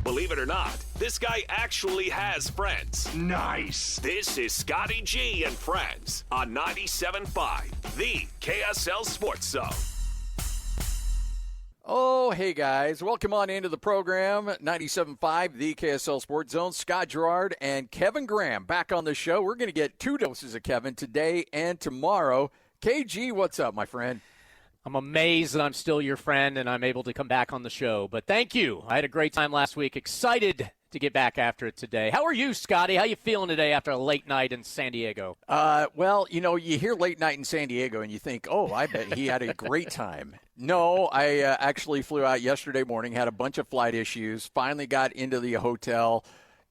Believe it or not, this guy actually has friends. Nice. This is Scotty G and Friends on 97.5, the KSL Sports Zone. Oh, hey guys. Welcome on into the program. 97.5, the KSL Sports Zone. Scott Gerard and Kevin Graham back on the show. We're going to get 2 doses of Kevin today and tomorrow. KG, what's up, my friend? I'm amazed that I'm still your friend and I'm able to come back on the show. But thank you. I had a great time last week. Excited to get back after it today. How are you, Scotty? How you feeling today after a late night in San Diego? Well, you know, you hear late night in San Diego and you think, oh, I bet he had a great time. No, I actually flew out yesterday morning, had a bunch of flight issues, finally got into the hotel,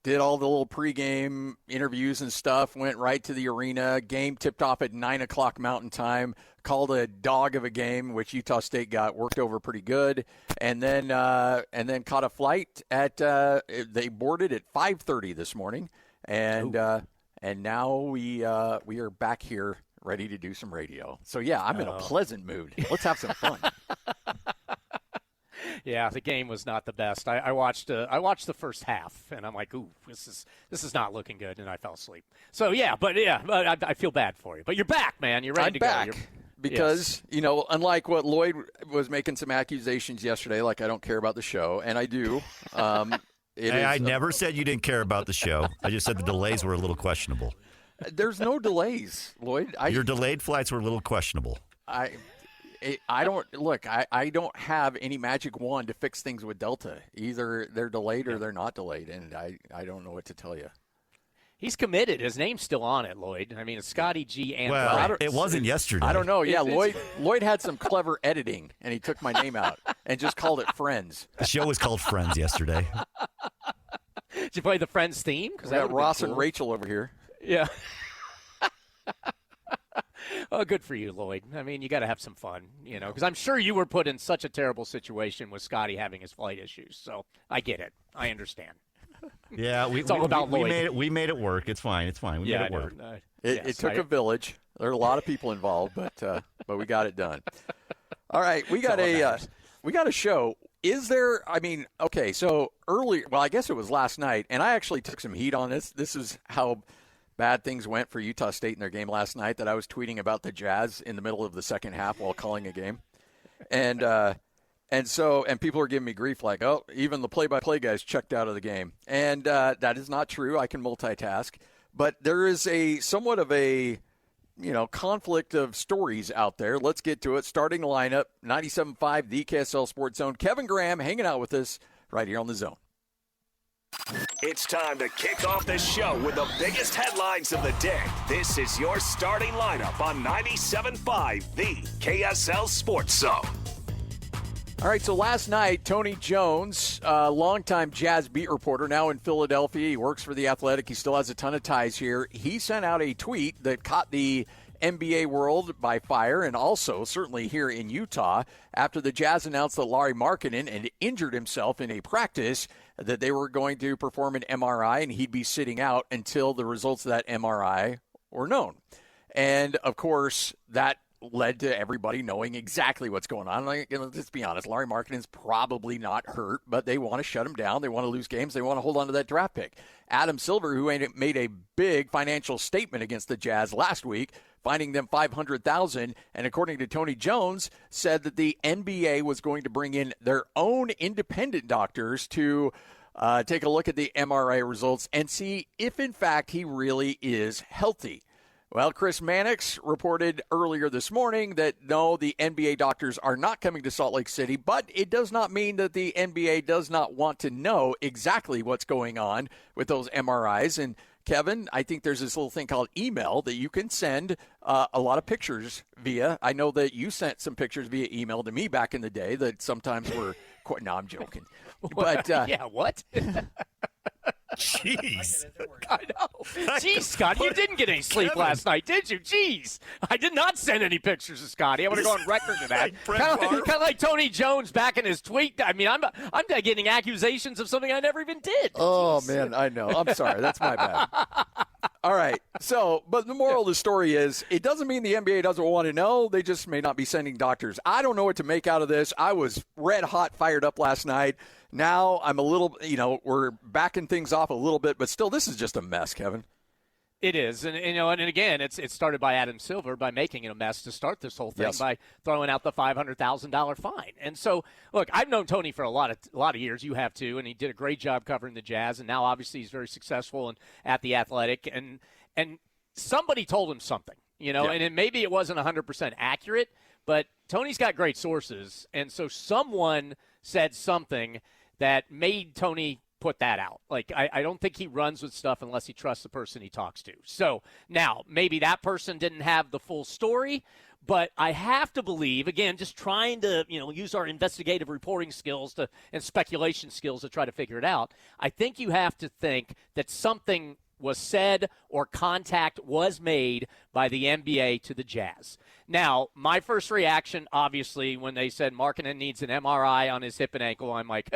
did all the little pregame interviews and stuff, went right to the arena. Game tipped off at 9 o'clock Mountain Time, called a dog of a game, which Utah State got worked over pretty good, and then caught a flight at they boarded at 5:30 this morning, and now we are back here ready to do some radio. So yeah, I'm in a pleasant mood. Let's have some fun. Yeah, the game was not the best. I watched the first half, and I'm like, ooh, this is not looking good, and I fell asleep. So but I feel bad for you. But you're back, man. You're ready to go. I'm back because, you know, unlike what Lloyd was making some accusations yesterday, like I don't care about the show, and I do. I never said you didn't care about the show. I just said the delays were a little questionable. There's no delays, Lloyd. Your delayed flights were a little questionable. I don't have any magic wand to fix things with Delta. Either they're delayed or they're not delayed, and I don't know what to tell you. He's committed. His name's still on it, Lloyd. I mean, it's Scotty G and it wasn't yesterday. I don't know. Yeah, Lloyd had some clever editing, and he took my name out and just called it Friends. The show was called Friends yesterday. Did you play the Friends theme? Because I got Ross and Rachel over here. Yeah. Oh, good for you, Lloyd. I mean, you got to have some fun, you know, because I'm sure you were put in such a terrible situation with Scotty having his flight issues. So I get it. I understand. Yeah, it's all about Lloyd. We made it work. It's fine. We made it work. It took a village. There are a lot of people involved, but we got it done. All right, we got a show. Is there? I mean, okay. So early. Well, I guess it was last night, and I actually took some heat on this. This is how bad things went for Utah State in their game last night, that I was tweeting about the Jazz in the middle of the second half while calling a game. And people are giving me grief like, oh, even the play-by-play guys checked out of the game. And that is not true. I can multitask. But there is a somewhat of a, conflict of stories out there. Let's get to it. Starting lineup, 97.5, the KSL Sports Zone. Kevin Graham hanging out with us right here on the Zone. It's time to kick off the show with the biggest headlines of the day. This is your starting lineup on 97.5, the KSL Sports Zone. All right, so last night, Tony Jones, longtime Jazz beat reporter, now in Philadelphia. He works for The Athletic. He still has a ton of ties here. He sent out a tweet that caught the NBA world by fire, and also certainly here in Utah, after the Jazz announced that Lauri Markkanen had injured himself in a practice, that they were going to perform an MRI, and he'd be sitting out until the results of that MRI were known. And, of course, that led to everybody knowing exactly what's going on. Like, let's be honest, Lauri Markkanen's probably not hurt, but they want to shut him down. They want to lose games. They want to hold on to that draft pick. Adam Silver, who made a big financial statement against the Jazz last week, finding them $500,000, and according to Tony Jones, said that the NBA was going to bring in their own independent doctors to take a look at the MRI results and see if, in fact, he really is healthy. Well, Chris Mannix reported earlier this morning that, no, the NBA doctors are not coming to Salt Lake City, but it does not mean that the NBA does not want to know exactly what's going on with those MRIs. And Kevin, I think there's this little thing called email that you can send a lot of pictures via. I know that you sent some pictures via email to me back in the day that sometimes were quite, no, I'm joking. But yeah, what? Jeez. I know. Jeez, Scott, you didn't get any sleep last night, did you? Jeez. I did not send any pictures of Scotty. I want to go on record to that. Kind of like Tony Jones back in his tweet. I mean, I'm getting accusations of something I never even did. Oh, Jeez. man, I know. I'm sorry. That's my bad. All right. So, but the moral of the story is it doesn't mean the NBA doesn't want to know. They just may not be sending doctors. I don't know what to make out of this. I was red hot fired up last night. Now I'm a little, we're backing things off a little bit, but still, this is just a mess, Kevin. It is, and again, it started by Adam Silver by making it a mess to start this whole thing by throwing out the $500,000 fine. And so, look, I've known Tony for a lot of years. You have too, and he did a great job covering the Jazz. And now, obviously, he's very successful at the Athletic. And somebody told him something, and maybe it wasn't 100% accurate, but Tony's got great sources, and so someone said something that made Tony put that out. Like, I don't think he runs with stuff unless he trusts the person he talks to. So now maybe that person didn't have the full story, but I have to believe, again, just trying to, use our investigative reporting skills and speculation skills to try to figure it out. I think you have to think that something was said or contact was made by the NBA to the Jazz. Now, my first reaction, obviously, when they said Markkanen needs an MRI on his hip and ankle, I'm like,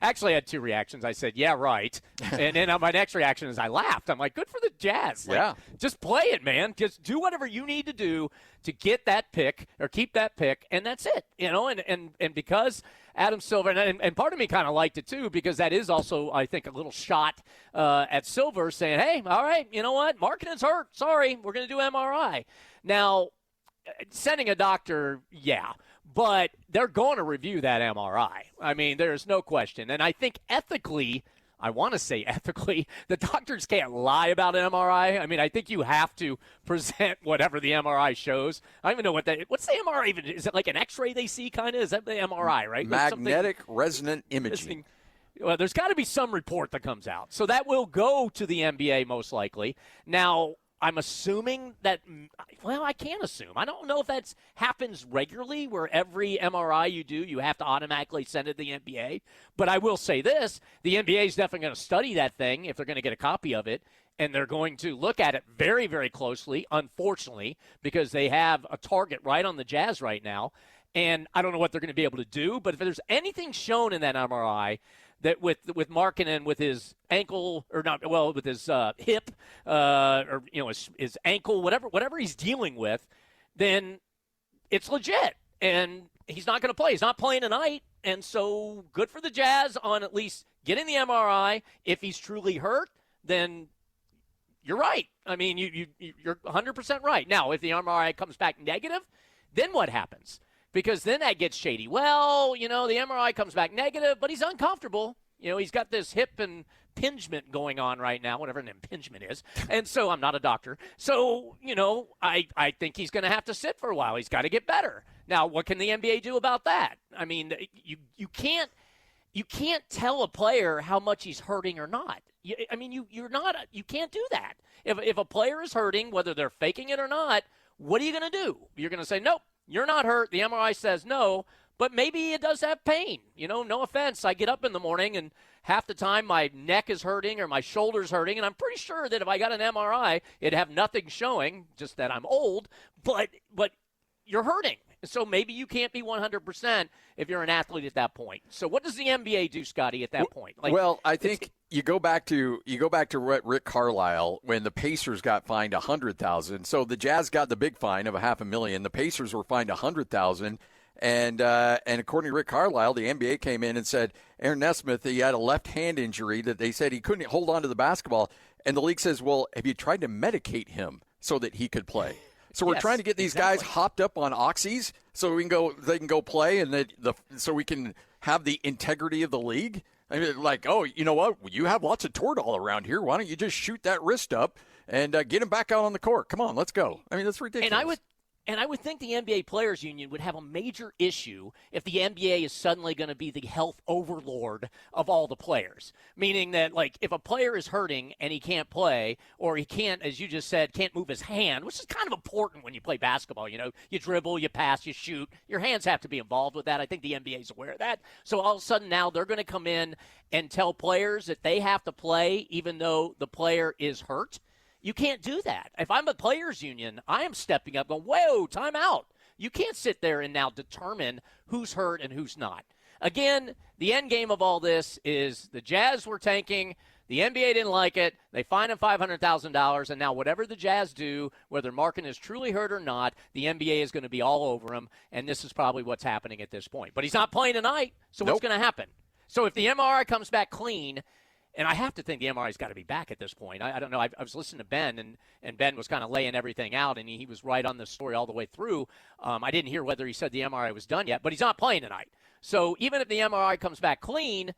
actually I had two reactions. I said, yeah, right. And then my next reaction is I laughed. I'm like, good for the Jazz. Like, just play it, man. Just do whatever you need to do to get that pick or keep that pick, and that's it. And because Adam Silver, and part of me kind of liked it too, because that is also, I think, a little shot at Silver saying, hey, all right, you know what? Markkanen's hurt. Sorry, we're going to do MRI. Now, sending a doctor, but they're going to review that MRI. I mean, there's no question. And I think ethically, the doctors can't lie about an MRI. I mean, I think you have to present whatever the MRI shows. I don't even know what's the MRI even? Is it like an X-ray they see kind of? Is that the MRI, right? Magnetic resonant imaging. Well, there's got to be some report that comes out. So that will go to the NBA most likely. Now, I'm assuming that, I can't assume. I don't know if that happens regularly where every MRI you do, you have to automatically send it to the NBA. But I will say this, the NBA is definitely going to study that thing if they're going to get a copy of it, and they're going to look at it very, very closely, unfortunately, because they have a target right on the Jazz right now. And I don't know what they're going to be able to do, but if there's anything shown in that MRI that with Markkanen with his ankle with his hip or his ankle, whatever he's dealing with, then it's legit, and he's not going to play. He's not playing tonight, and so good for the Jazz on at least getting the MRI. If he's truly hurt, then you're right. I mean, you're 100% right. Now, if the MRI comes back negative, then what happens? Because then that gets shady. Well, the MRI comes back negative, but he's uncomfortable. He's got this hip impingement going on right now, whatever an impingement is. And so I'm not a doctor. So, I think he's going to have to sit for a while. He's got to get better. Now, what can the NBA do about that? I mean, you can't tell a player how much he's hurting or not. You can't do that. If a player is hurting, whether they're faking it or not, what are you going to do? You're going to say, nope. You're not hurt. The MRI says no, but maybe it does have pain. No offense. I get up in the morning and half the time my neck is hurting or my shoulder's hurting, and I'm pretty sure that if I got an MRI, it'd have nothing showing, just that I'm old, but you're hurting. So maybe you can't be 100% if you're an athlete at that point. So what does the NBA do, Scotty, at that point? I think you go back to Rick Carlisle when the Pacers got fined $100,000. So the Jazz got the big fine of $500,000. The Pacers were fined $100,000. And according to Rick Carlisle, the NBA came in and said Aaron Nesmith, he had a left hand injury that they said he couldn't hold on to the basketball. And the league says, well, have you tried to medicate him so that he could play? So we're trying to get these guys hopped up on oxys so they can go play, and so we can have the integrity of the league. I mean, like, oh, you know what? You have lots of Toradol around here. Why don't you just shoot that wrist up and get him back out on the court? Come on, let's go. I mean, that's ridiculous. And I would think the NBA Players Union would have a major issue if the NBA is suddenly going to be the health overlord of all the players. Meaning that, like, if a player is hurting and he can't play, or he can't, as you just said, can't move his hand, which is kind of important when you play basketball. You dribble, you pass, you shoot. Your hands have to be involved with that. I think the NBA is aware of that. So all of a sudden now they're going to come in and tell players that they have to play even though the player is hurt. You can't do that. If I'm a players union, I am stepping up going, whoa, time out. You can't sit there and now determine who's hurt and who's not. Again, the end game of all this is the Jazz were tanking. The NBA didn't like it. They fined him $500,000, and now whatever the Jazz do, whether Markkanen is truly hurt or not, the NBA is going to be all over him, and this is probably what's happening at this point. But he's not playing tonight, so what's going to happen? So if the MRI comes back clean, and I have to think the MRI's got to be back at this point. I don't know. I was listening to Ben, and Ben was kind of laying everything out, and he was right on the story all the way through. I didn't hear whether he said the MRI was done yet, but he's not playing tonight. So even if the MRI comes back clean,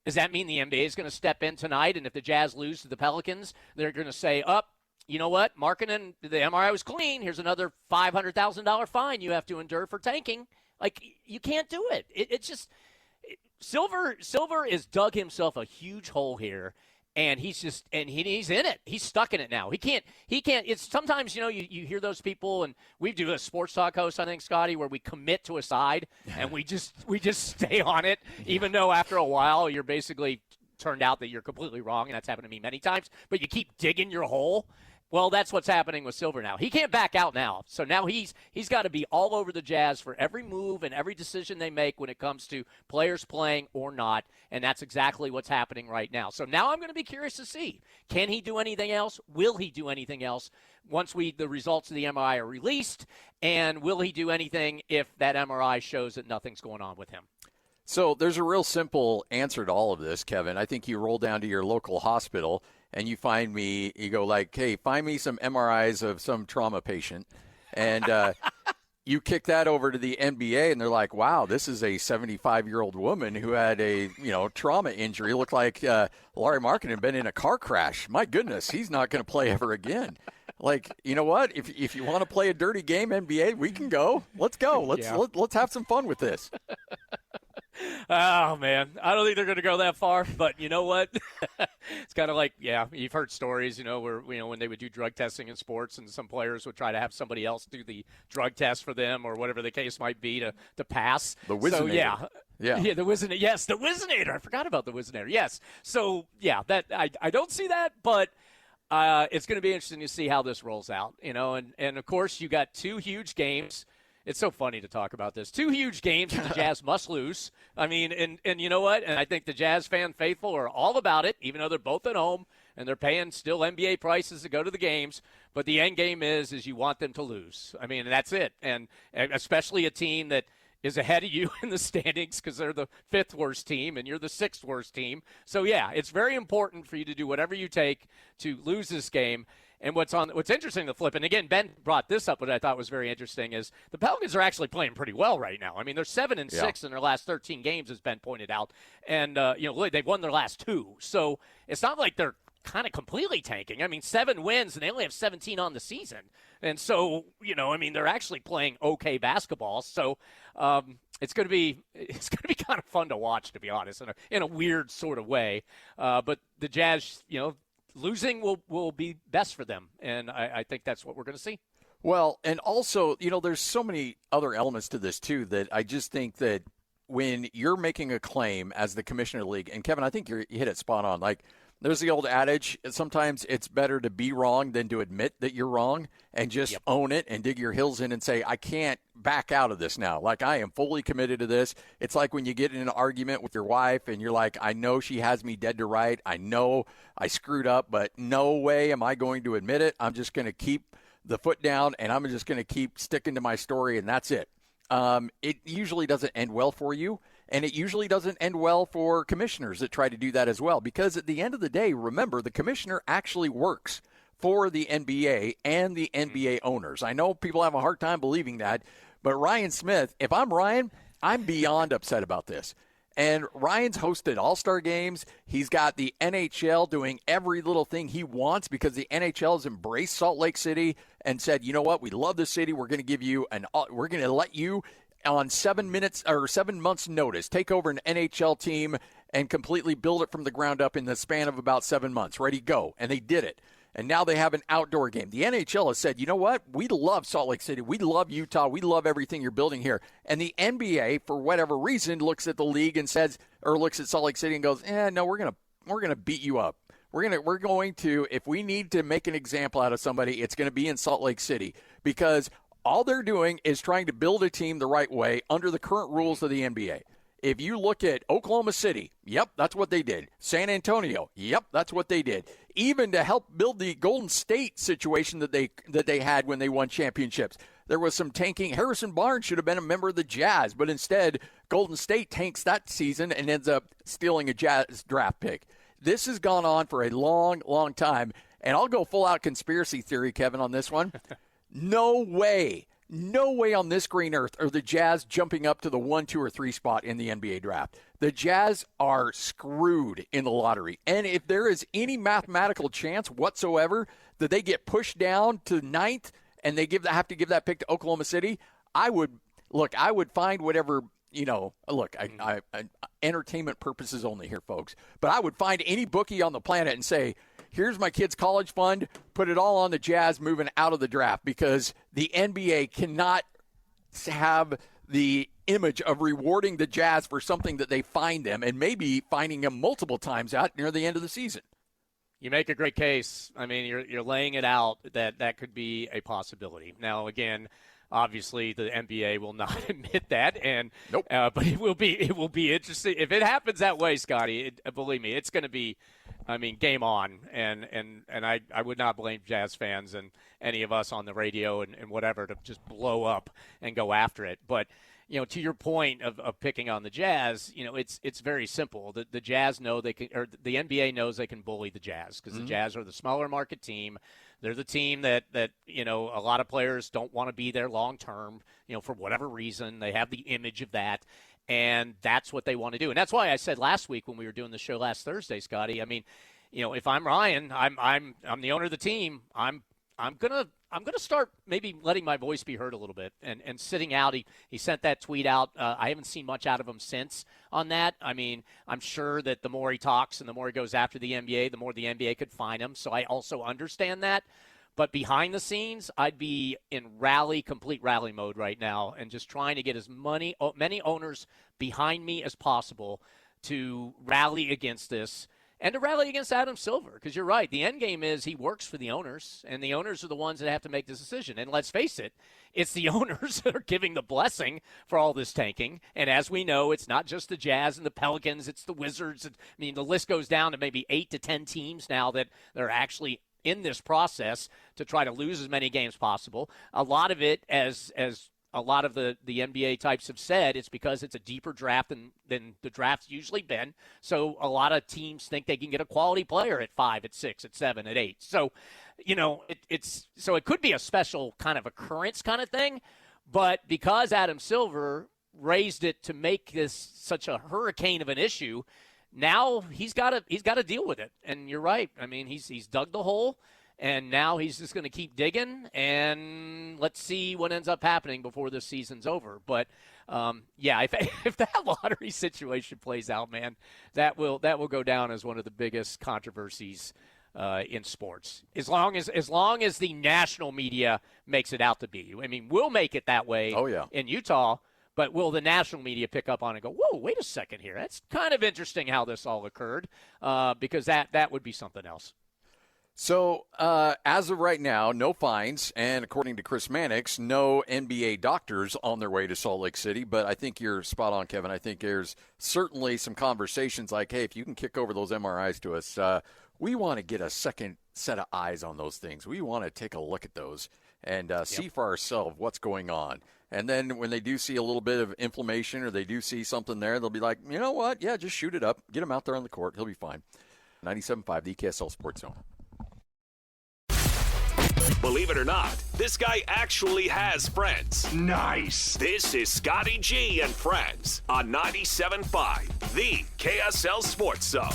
does that mean the NBA is going to step in tonight, and if the Jazz lose to the Pelicans, they're going to say, you know what, Markkanen, the MRI was clean. Here's another $500,000 fine you have to endure for tanking. Like, you can't do it. It's just – Silver has dug himself a huge hole here, and he's in it. He's stuck in it now. He can't. It's sometimes, you hear those people, and we do a sports talk host, I think, Scotty, where we commit to a side and we just stay on it, even though after a while you're basically turned out that you're completely wrong, and that's happened to me many times. But you keep digging your hole. Well, that's what's happening with Silver now. He can't back out now. So now he's got to be all over the Jazz for every move and every decision they make when it comes to players playing or not, and that's exactly what's happening right now. So now I'm going to be curious to see, can he do anything else? Will he do anything else once the results of the MRI are released? And will he do anything if that MRI shows that nothing's going on with him? So there's a real simple answer to all of this, Kevin. I think you roll down to your local hospital and you go like, hey, find me some MRIs of some trauma patient. And you kick that over to the NBA, and they're like, wow, this is a 75-year-old woman who had a, trauma injury. It looked like Lauri Markkanen had been in a car crash. My goodness, he's not going to play ever again. Like, you know what? If you want to play a dirty game, NBA, we can go. Let's go. Let's have some fun with this. Oh, man. I don't think they're going to go that far, but you know what? It's kind of like, you've heard stories, where, when they would do drug testing in sports and some players would try to have somebody else do the drug test for them or whatever the case might be to pass. The Wizinator. So, yeah, the Wizinator. Yes, the Wizinator. I forgot about the Wizinator. Yes. So, that I don't see that, but it's going to be interesting to see how this rolls out, and of course you got two huge games. It's so funny to talk about this. Two huge games that the Jazz must lose. I mean, and you know what? And I think the Jazz fan faithful are all about it, even though they're both at home and they're paying still NBA prices to go to the games. But the end game is you want them to lose. I mean, that's it. And especially a team that is ahead of you in the standings because they're the fifth worst team and you're the sixth worst team. So, it's very important for you to do whatever you take to lose this game. And what's interesting to flip, and again, Ben brought this up, what I thought was very interesting, is the Pelicans are actually playing pretty well right now. I mean, they're 7-6 in their last 13 games, as Ben pointed out, and they've won their last two. So it's not like they're kind of completely tanking. I mean, 7 wins, and they only have 17 on the season. And so, they're actually playing okay basketball. So it's going to be kind of fun to watch, to be honest, in a weird sort of way. But the Jazz, losing will be best for them, and I think that's what we're going to see. Well, and also, there's so many other elements to this, too, that I just think that when you're making a claim as the commissioner of the league, and Kevin, I think you hit it spot on. Like, there's the old adage, sometimes it's better to be wrong than to admit that you're wrong and just own it and dig your heels in and say, I can't back out of this now. Like, I am fully committed to this. It's like when you get in an argument with your wife and you're like, I know she has me dead to right. I know I screwed up, but no way am I going to admit it. I'm just going to keep the foot down and I'm just going to keep sticking to my story, and that's it. It usually doesn't end well for you. And it usually doesn't end well for commissioners that try to do that as well. Because at the end of the day, remember, the commissioner actually works for the NBA and the NBA owners. I know people have a hard time believing that. But Ryan Smith, if I'm Ryan, I'm beyond upset about this. And Ryan's hosted all-star games. He's got the NHL doing every little thing he wants because the NHL has embraced Salt Lake City and said, you know what, we love this city. We're going to give you we're going to let you on 7 months notice, take over an NHL team and completely build it from the ground up in the span of about 7 months. Ready, go. And they did it. And now they have an outdoor game. The NHL has said, you know what? We love Salt Lake City. We love Utah. We love everything you're building here. And the NBA, for whatever reason, looks at the league and says, or looks at Salt Lake City and goes, no, we're gonna beat you up. We're going to, if we need to make an example out of somebody, it's going to be in Salt Lake City because all they're doing is trying to build a team the right way under the current rules of the NBA. If you look at Oklahoma City, yep, that's what they did. San Antonio, yep, that's what they did. Even to help build the Golden State situation that they had when they won championships. There was some tanking. Harrison Barnes should have been a member of the Jazz, but instead Golden State tanks that season and ends up stealing a Jazz draft pick. This has gone on for a long, long time, and I'll go full-out conspiracy theory, Kevin, on this one. No way on this green earth are the Jazz jumping up to the 1, 2, or 3 spot in the NBA draft. The Jazz are screwed in the lottery. And if there is any mathematical chance whatsoever that they get pushed down to 9th and they have to give that pick to Oklahoma City, I would find whatever, I entertainment purposes only here, folks. But I would find any bookie on the planet and say, here's my kid's college fund, put it all on the Jazz moving out of the draft, because the NBA cannot have the image of rewarding the Jazz for something that they find them, and maybe finding them multiple times out near the end of the season. You make a great case. I mean, you're laying it out that could be a possibility. Now, again, obviously the NBA will not admit that, and nope. But it will be interesting if it happens that way, Scotty. Believe me, it's going to be, game on, and I would not blame Jazz fans and any of us on the radio and whatever to just blow up and go after it. But to your point of picking on the Jazz, it's very simple. The Jazz know they can, or the NBA knows they can bully the Jazz because the Jazz are the smaller market team. They're the team that a lot of players don't want to be there long term, for whatever reason. They have the image of that, and that's what they want to do. And that's why I said last week when we were doing the show last Thursday, Scotty, if I'm Ryan, I'm the owner of the team, I'm gonna start maybe letting my voice be heard a little bit and sitting out. He sent that tweet out. I haven't seen much out of him since on that. I'm sure that the more he talks and the more he goes after the NBA, the more the NBA could fine him. So I also understand that. But behind the scenes, I'd be in complete rally mode right now and just trying to get as many owners behind me as possible to rally against this. And to rally against Adam Silver, because you're right. The end game is he works for the owners, and the owners are the ones that have to make this decision. And let's face it, it's the owners that are giving the blessing for all this tanking. And as we know, it's not just the Jazz and the Pelicans, it's the Wizards. The list goes down to maybe 8 to 10 teams now that are actually in this process to try to lose as many games possible. A lot of it, as a lot of the NBA types have said, it's because it's a deeper draft than the draft's usually been. So a lot of teams think they can get a quality player at 5, at 6, at 7, at 8. So, it could be a special kind of occurrence kind of thing. But because Adam Silver raised it to make this such a hurricane of an issue, now he's got to deal with it. And you're right. He's dug the hole. And now he's just going to keep digging, and let's see what ends up happening before this season's over. But, if that lottery situation plays out, man, that will go down as one of the biggest controversies in sports. As long as the national media makes it out to be. We'll make it that way in Utah, but will the national media pick up on it and go, whoa, wait a second here. That's kind of interesting how this all occurred, because that would be something else. So, as of right now, no fines, and according to Chris Mannix, no NBA doctors on their way to Salt Lake City. But I think you're spot on, Kevin. I think there's certainly some conversations like, hey, if you can kick over those MRIs to us, we want to get a second set of eyes on those things. We want to take a look at those and see for ourselves what's going on. And then when they do see a little bit of inflammation or they do see something there, they'll be like, you know what? Yeah, just shoot it up. Get him out there on the court. He'll be fine. 97.5, the KSL Sports Zone. Believe it or not, this guy actually has friends. Nice. This is Scotty G and Friends on 97.5, the KSL Sports Zone.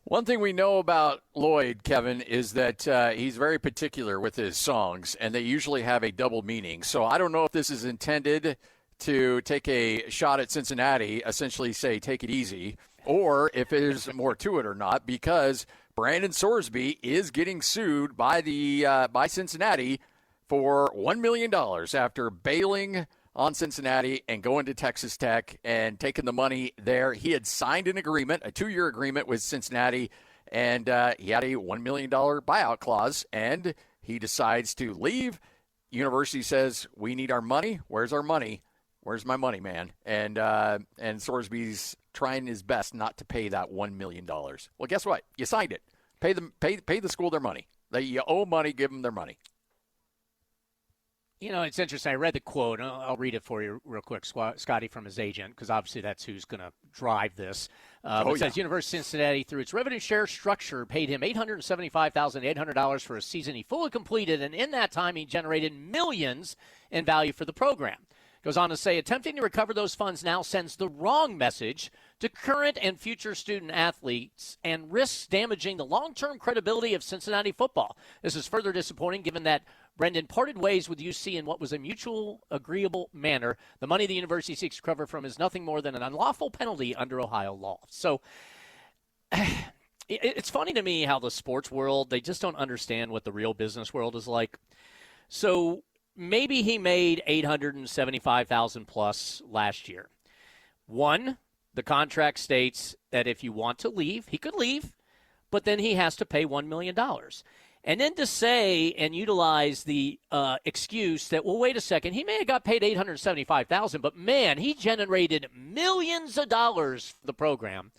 One thing we know about Lloyd, Kevin, is that he's very particular with his songs, and they usually have a double meaning. So I don't know if this is intended to take a shot at Cincinnati, essentially say, take it easy, or if there's more to it or not, because Brendan Sorsby is getting sued by Cincinnati for $1 million after bailing on Cincinnati and going to Texas Tech and taking the money there. He had signed an agreement, a 2-year agreement with Cincinnati, and he had a $1 million buyout clause, and he decides to leave. University says, we need our money. Where's our money? Where's my money, man? And Sorsby's trying his best not to pay that $1 million. Well, guess what? You signed it. Pay the school their money. You owe money, give them their money. You know, it's interesting. I read the quote. I'll read it for you real quick, Scotty, from his agent, because obviously that's who's going to drive this. It says University of Cincinnati, through its revenue share structure, paid him $875,800 for a season he fully completed, and in that time he generated millions in value for the program. Goes on to say, attempting to recover those funds now sends the wrong message to current and future student athletes and risks damaging the long-term credibility of Cincinnati football. This is further disappointing given that Brendan parted ways with UC in what was a mutual, agreeable manner. The money the university seeks to recover from is nothing more than an unlawful penalty under Ohio law. So it's funny to me how the sports world, they just don't understand what the real business world is like. So maybe he made $875,000 plus last year. One, the contract states that if you want to leave, he could leave, but then he has to pay $1 million. And then to say and utilize the excuse that, well, wait a second, he may have got paid $875,000, but man, he generated millions of dollars for the program.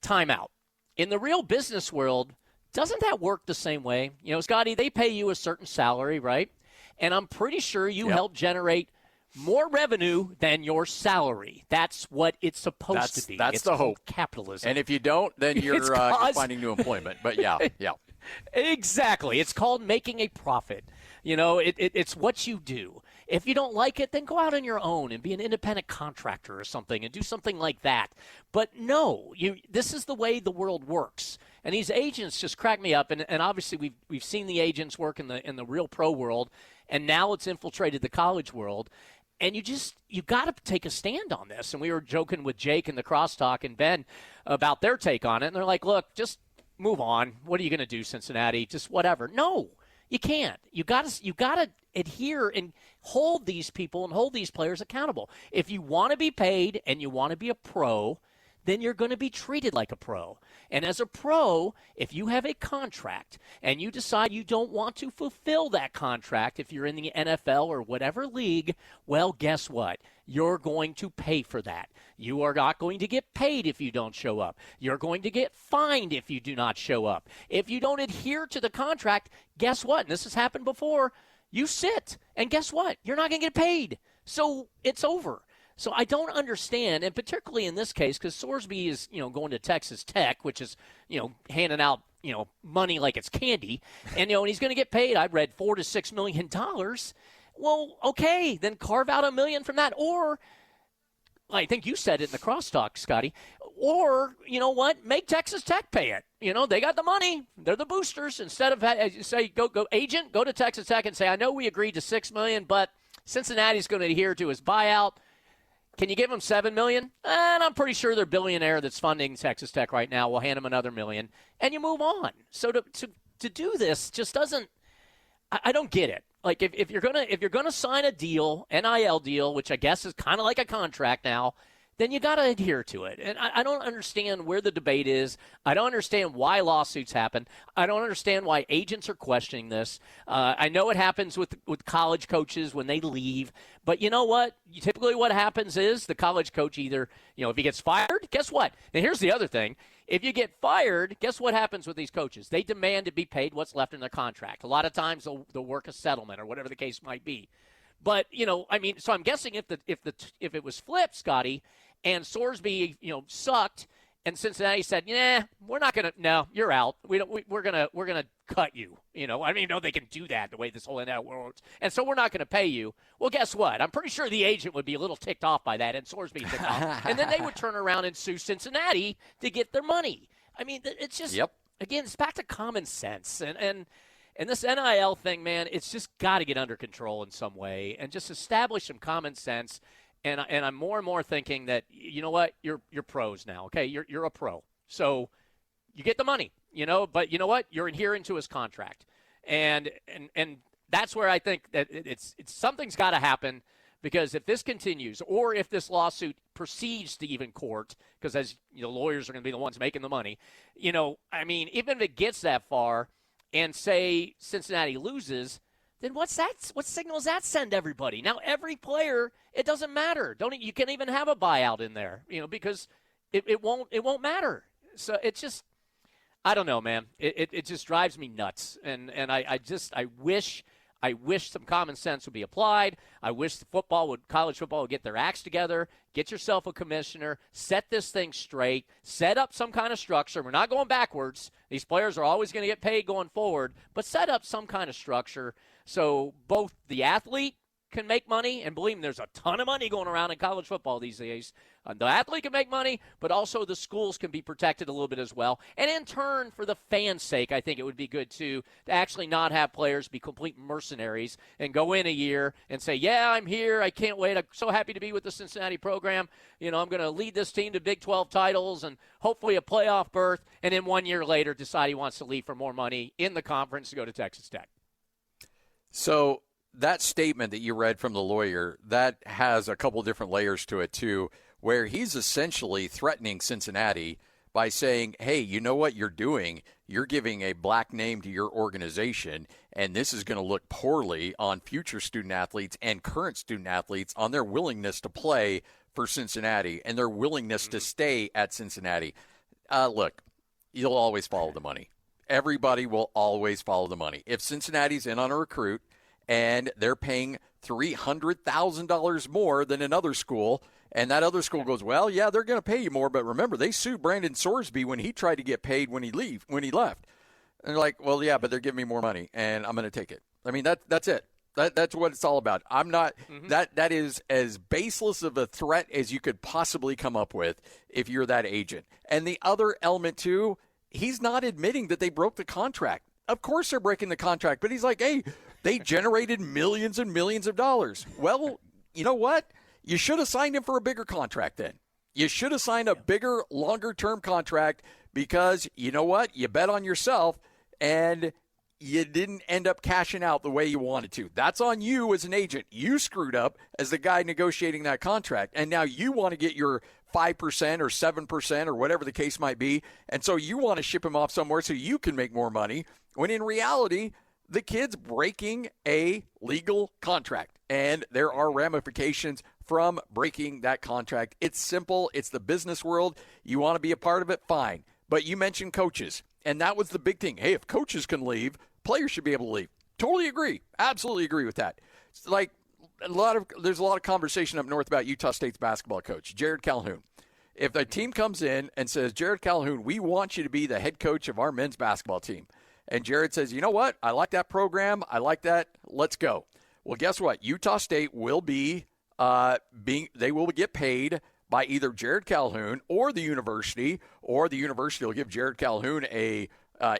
Timeout. In the real business world, doesn't that work the same way? You know, Scotty, they pay you a certain salary, right? And I'm pretty sure you help generate more revenue than your salary. That's what it's supposed to be. That's the hope. Capitalism. And if you don't, then you're finding new employment. But yeah. Exactly. It's called making a profit. You know, it's what you do. If you don't like it, then go out on your own and be an independent contractor or something and do something like that. But no, this is the way the world works. And these agents just crack me up. And obviously we've seen the agents work in the real pro world, and now it's infiltrated the college world. And you got to take a stand on this. And we were joking with Jake and the Crosstalk and Ben about their take on it. And they're like, look, just move on. What are you going to do, Cincinnati? Just whatever. No, you can't. You got to adhere and hold these people and hold these players accountable. If you want to be paid and you want to be a pro, then you're going to be treated like a pro. And as a pro, if you have a contract and you decide you don't want to fulfill that contract, if you're in the NFL or whatever league, well, guess what? You're going to pay for that. You are not going to get paid if you don't show up. You're going to get fined if you do not show up. If you don't adhere to the contract, guess what? And this has happened before. You sit, and guess what? You're not going to get paid. So it's over. So I don't understand, and particularly in this case, because Sorsby is, going to Texas Tech, which is, handing out, money like it's candy, and and he's going to get paid. I read $4 to $6 million. Well, okay, then carve out $1 million from that, or I think you said it in the crosstalk, Scotty. Or you know what? Make Texas Tech pay it. They got the money. They're the boosters. Instead of say go agent, go to Texas Tech and say, I know we agreed to $6 million, but Cincinnati's going to adhere to his buyout. Can you give them $7 million? And I'm pretty sure their billionaire that's funding Texas Tech right now will hand them another $1 million, and you move on. So to do this just doesn't. I don't get it. Like if you're gonna sign a deal, NIL deal, which I guess is kind of like a contract now, then you got to adhere to it. And I don't understand where the debate is. I don't understand why lawsuits happen. I don't understand why agents are questioning this. I know it happens with college coaches when they leave. But you know what? Typically what happens is the college coach either, if he gets fired, guess what? And here's the other thing. If you get fired, guess what happens with these coaches? They demand to be paid what's left in their contract. A lot of times they'll work a settlement or whatever the case might be. But, so I'm guessing if it was flipped, Scotty, and Sorsby, sucked, and Cincinnati said, "Yeah, we're not gonna. No, you're out. We're gonna cut you. I don't even know they can do that the way this whole NIL works. And so we're not gonna pay you. Well, guess what? I'm pretty sure the agent would be a little ticked off by that, and Sorsby ticked off, and then they would turn around and sue Cincinnati to get their money. It's just again, it's back to common sense, and this NIL thing, man, it's just got to get under control in some way, and just establish some common sense. And I'm more and more thinking that, you know what, you're pros now, okay? You're a pro. So you get the money, but you know what? You're adhering to his contract. And that's where I think that it's something's got to happen, because if this continues, or if this lawsuit proceeds to even court, because as lawyers are going to be the ones making the money, even if it gets that far and say Cincinnati loses, then what signal does that send everybody? Now every player, it doesn't matter. You can't even have a buyout in there, because it won't matter. So it's just, I don't know, man. It just drives me nuts. And I wish some common sense would be applied. I wish college football would get their acts together, get yourself a commissioner, set this thing straight, set up some kind of structure. We're not going backwards. These players are always going to get paid going forward, but set up some kind of structure so both the athlete can make money, and believe me, there's a ton of money going around in college football these days. The athlete can make money, but also the schools can be protected a little bit as well. And in turn, for the fans' sake, I think it would be good, too, to actually not have players be complete mercenaries and go in a year and say, yeah, I'm here, I can't wait, I'm so happy to be with the Cincinnati program. I'm going to lead this team to Big 12 titles and hopefully a playoff berth, and then 1 year later decide he wants to leave for more money in the conference to go to Texas Tech. So that statement that you read from the lawyer, that has a couple different layers to it, too, where he's essentially threatening Cincinnati by saying, hey, you know what you're doing? You're giving a black name to your organization, and this is going to look poorly on future student athletes and current student athletes on their willingness to play for Cincinnati and their willingness to stay at Cincinnati. Look, you'll always follow the money. Everybody will always follow the money. If Cincinnati's in on a recruit and they're paying $300,000 more than another school, and that other school goes, well, yeah, they're going to pay you more, but remember, they sued Brendan Sorsby when he tried to get paid when he left. And they're like, well, yeah, but they're giving me more money, and I'm going to take it. I mean, that's it. That's what it's all about. I'm not that is as baseless of a threat as you could possibly come up with if you're that agent. And the other element, too, he's not admitting that they broke the contract. Of course they're breaking the contract, but he's like, hey, they generated millions and millions of dollars. Well, you know what? You should have signed him for a bigger contract then. You should have signed a bigger, longer-term contract because, you know what? You bet on yourself, and you didn't end up cashing out the way you wanted to. That's on you as an agent. You screwed up as the guy negotiating that contract, and now you want to get your 5% or 7% or whatever the case might be, and so you want to ship him off somewhere so you can make more money, when in reality, the kid's breaking a legal contract, and there are ramifications from breaking that contract. It's simple. It's the business world. You want to be a part of it, fine. But you mentioned coaches, and that was the big thing. Hey, if coaches can leave, players should be able to leave. Totally agree. Absolutely agree with that. It's like there's a lot of conversation up north about Utah State's basketball coach, Jared Calhoun. If the team comes in and says, Jared Calhoun, we want you to be the head coach of our men's basketball team, and Jared says, you know what? I like that program. I like that. Let's go. Well, guess what? Utah State will be they will get paid by either Jared Calhoun or the university will give Jared Calhoun a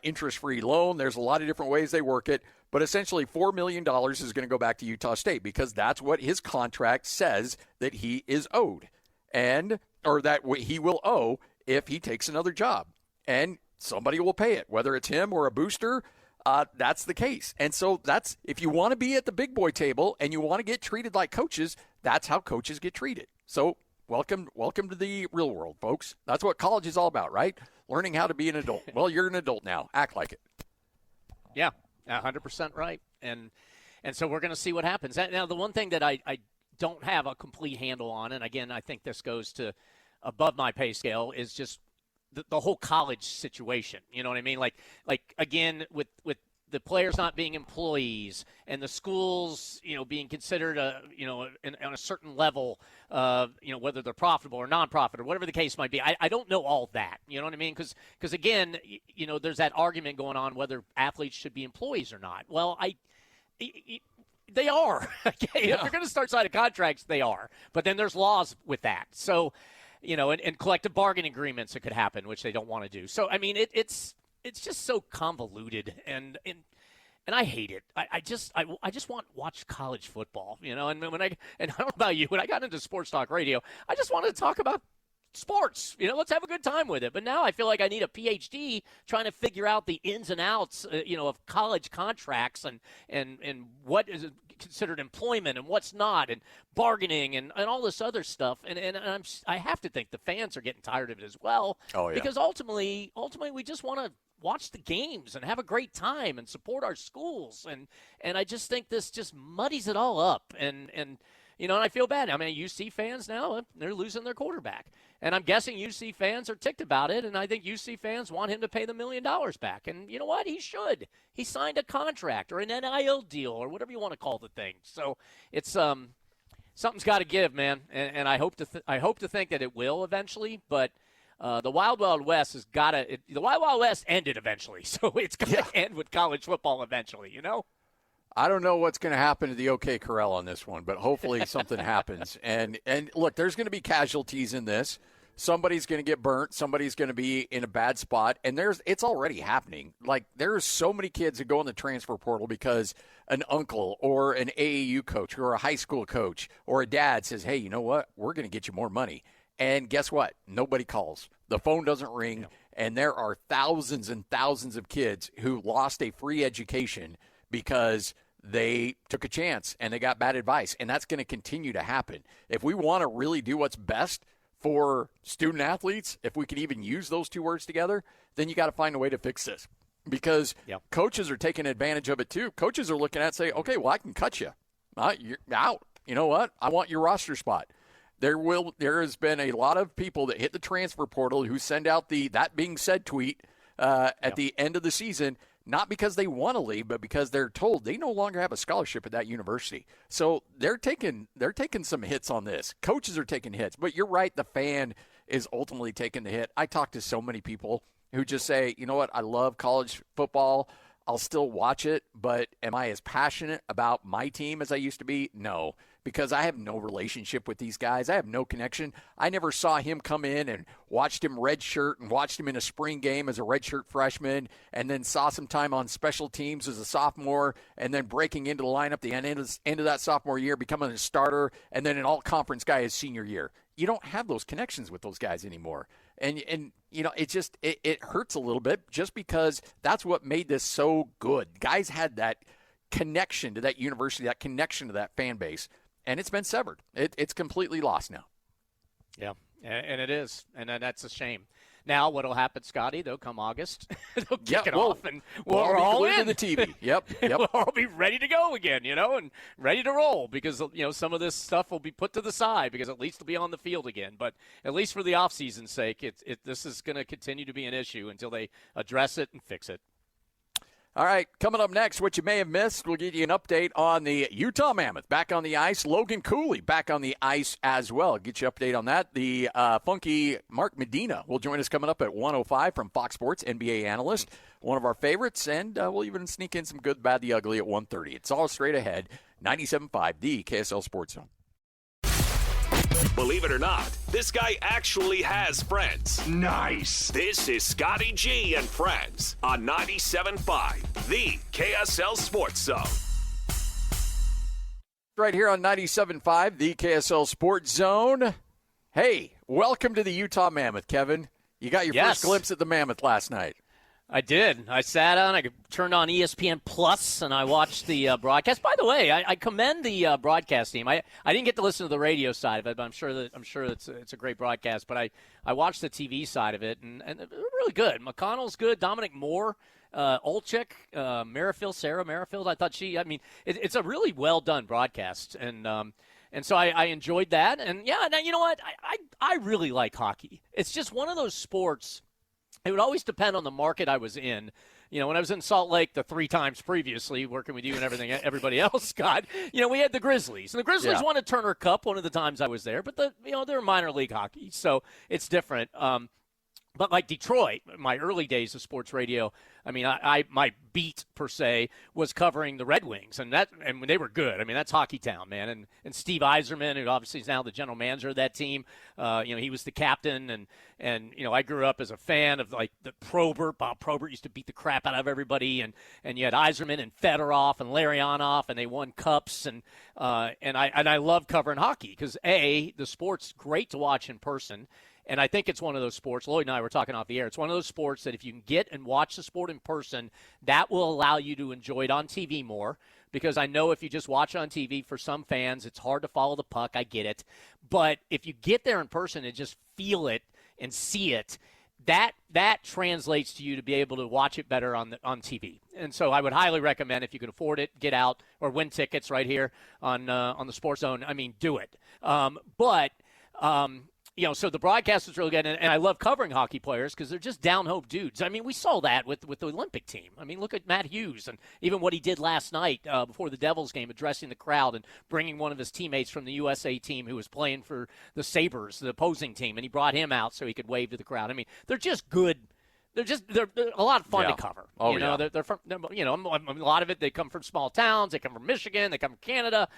interest-free loan. There's a lot of different ways they work it, but essentially $4 million is going to go back to Utah State because that's what his contract says that he is owed, or that he will owe if he takes another job. And somebody will pay it, whether it's him or a booster. That's the case. And so if you want to be at the big boy table and you want to get treated like coaches, that's how coaches get treated. So welcome to the real world, folks. That's what college is all about, right? Learning how to be an adult. Well, you're an adult now. Act like it. Yeah, 100% right. And so we're going to see what happens. Now, the one thing that I don't have a complete handle on, and again, I think this goes to above my pay scale, is just the whole college situation. You know what I mean? Like again, with the players not being employees and the schools, being considered on a certain level, whether they're profitable or non-profitable, whatever the case might be. I don't know all that. You know what I mean? Because again, there's that argument going on whether athletes should be employees or not. Well, they are. Okay, if they're going to start signing contracts, they are. But then there's laws with that. So, and collective bargaining agreements that could happen, which they don't want to do. So, I mean, it's just so convoluted, and I hate it. I just want to watch college football, and I don't know about you, when I got into sports talk radio, I just wanted to talk about sports. Let's have a good time with it. But now I feel like I need a PhD trying to figure out the ins and outs, of college contracts and what is considered employment and what's not, and bargaining and all this other stuff. And I have to think the fans are getting tired of it as well. Oh, yeah. Because ultimately we just want to watch the games and have a great time and support our schools. And I just think this just muddies it all up. And and I feel bad. I mean, UC fans now, they're losing their quarterback. And I'm guessing UC fans are ticked about it, and I think UC fans want him to pay the $1 million back. And you know what? He should. He signed a contract or an NIL deal or whatever you want to call the thing. So it's something's got to give, man. And I hope to think that it will eventually. But the Wild Wild West has got to. The Wild Wild West ended eventually, so it's got to end with college football eventually. I don't know what's going to happen to the OK Corral on this one, but hopefully something happens. And look, there's going to be casualties in this. Somebody's going to get burnt. Somebody's going to be in a bad spot. And it's already happening. Like, there's so many kids that go in the transfer portal because an uncle or an AAU coach or a high school coach or a dad says, hey, you know what? We're going to get you more money. And guess what? Nobody calls. The phone doesn't ring. And there are thousands and thousands of kids who lost a free education because they took a chance and they got bad advice. And that's going to continue to happen. If we want to really do what's best for student athletes, if we can even use those two words together, then you got to find a way to fix this. Because coaches are taking advantage of it too. Coaches are looking at it and say, okay, well, I can cut you. You're out. You know what? I want your roster spot. There has been a lot of people that hit the transfer portal who send out the "that being said" tweet at the end of the season, not because they want to leave, but because they're told they no longer have a scholarship at that university. So they're taking some hits on this. Coaches are taking hits, but you're right. The fan is ultimately taking the hit. I talk to so many people who just say, you know what? I love college football. I'll still watch it, but am I as passionate about my team as I used to be? No, because I have no relationship with these guys. I have no connection. I never saw him come in and watched him redshirt and watched him in a spring game as a redshirt freshman and then saw some time on special teams as a sophomore and then breaking into the lineup the end of that sophomore year, becoming a starter, and then an all-conference guy his senior year. You don't have those connections with those guys anymore. And it hurts a little bit just because that's what made this so good. Guys had that connection to that university, that connection to that fan base, and it's been severed. It's completely lost now. Yeah, and it is, and that's a shame. Now, what'll happen, Scotty? They'll come August. They'll kick it off, and we're all in the TV. Yep. We'll all be ready to go again, and ready to roll because some of this stuff will be put to the side because at least it'll be on the field again. But at least for the off-season's sake, this is going to continue to be an issue until they address it and fix it. All right, coming up next, what you may have missed, we'll give you an update on the Utah Mammoth back on the ice. Logan Cooley back on the ice as well. Get you an update on that. The funky Mark Medina will join us coming up at 1:05 from Fox Sports, NBA analyst, one of our favorites, and we'll even sneak in some good, bad, the ugly at 1:30. It's all straight ahead. 97.5, the KSL Sports Zone. Believe it or not, this guy actually has friends. Nice. This is Scotty G and Friends on 97.5, the KSL Sports Zone. Right here on 97.5, the KSL Sports Zone. Hey, welcome to the Utah Mammoth, Kevin. You got your first glimpse at the Mammoth last night. I did. I sat on. I turned on ESPN Plus, and I watched the broadcast. By the way, I commend the broadcast team. I didn't get to listen to the radio side of it, but I'm sure it's a great broadcast. But I watched the TV side of it, and they're really good. McConnell's good. Dominic Moore, Olczyk, Sarah Merrifield. I thought it's a really well done broadcast, and so I enjoyed that. And now, you know what? I really like hockey. It's just one of those sports. It would always depend on the market I was in. When I was in Salt Lake the 3 times previously, working with you and everybody else, Scott, we had the Grizzlies. And the Grizzlies won a Turner Cup one of the times I was there, but they're minor league hockey, so it's different. But like Detroit, my early days of sports radio, my beat per se was covering the Red Wings, and when they were good. That's hockey town, man. And Steve Yzerman, who obviously is now the general manager of that team, he was the captain, and I grew up as a fan of like the Probert. Bob Probert used to beat the crap out of everybody, and you had Yzerman and Fedorov and Larionov, and they won cups, and I love covering hockey because the sport's great to watch in person. And I think it's one of those sports, Lloyd and I were talking off the air, it's one of those sports that if you can get and watch the sport in person, that will allow you to enjoy it on TV more. Because I know if you just watch on TV, for some fans, it's hard to follow the puck. I get it. But if you get there in person and just feel it and see it, that translates to you to be able to watch it better on TV. And so I would highly recommend, if you can afford it, get out or win tickets right here on the Sports Zone. I mean, do it. So the broadcast is really good, and I love covering hockey players because they're just down-home dudes. I mean, we saw that with the Olympic team. I mean, look at Matt Hughes and even what he did last night before the Devils game, addressing the crowd and bringing one of his teammates from the USA team who was playing for the Sabres, the opposing team, and he brought him out so he could wave to the crowd. I mean, they're just good. They're a lot of fun to cover. Oh, you know, they're from, a lot of it, they come from small towns. They come from Michigan. They come from Canada.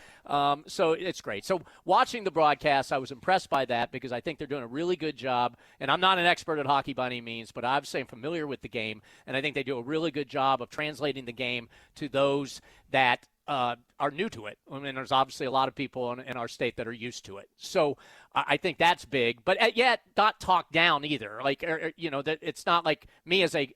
So it's great. So watching the broadcast, I was impressed by that because I think they're doing a really good job. And I'm not an expert at hockey by any means, but I'm familiar with the game. And I think they do a really good job of translating the game to those that are new to it. I mean, there's obviously a lot of people in our state that are used to it. So I think that's big, but yet not talked down either. Like, that it's not like me as a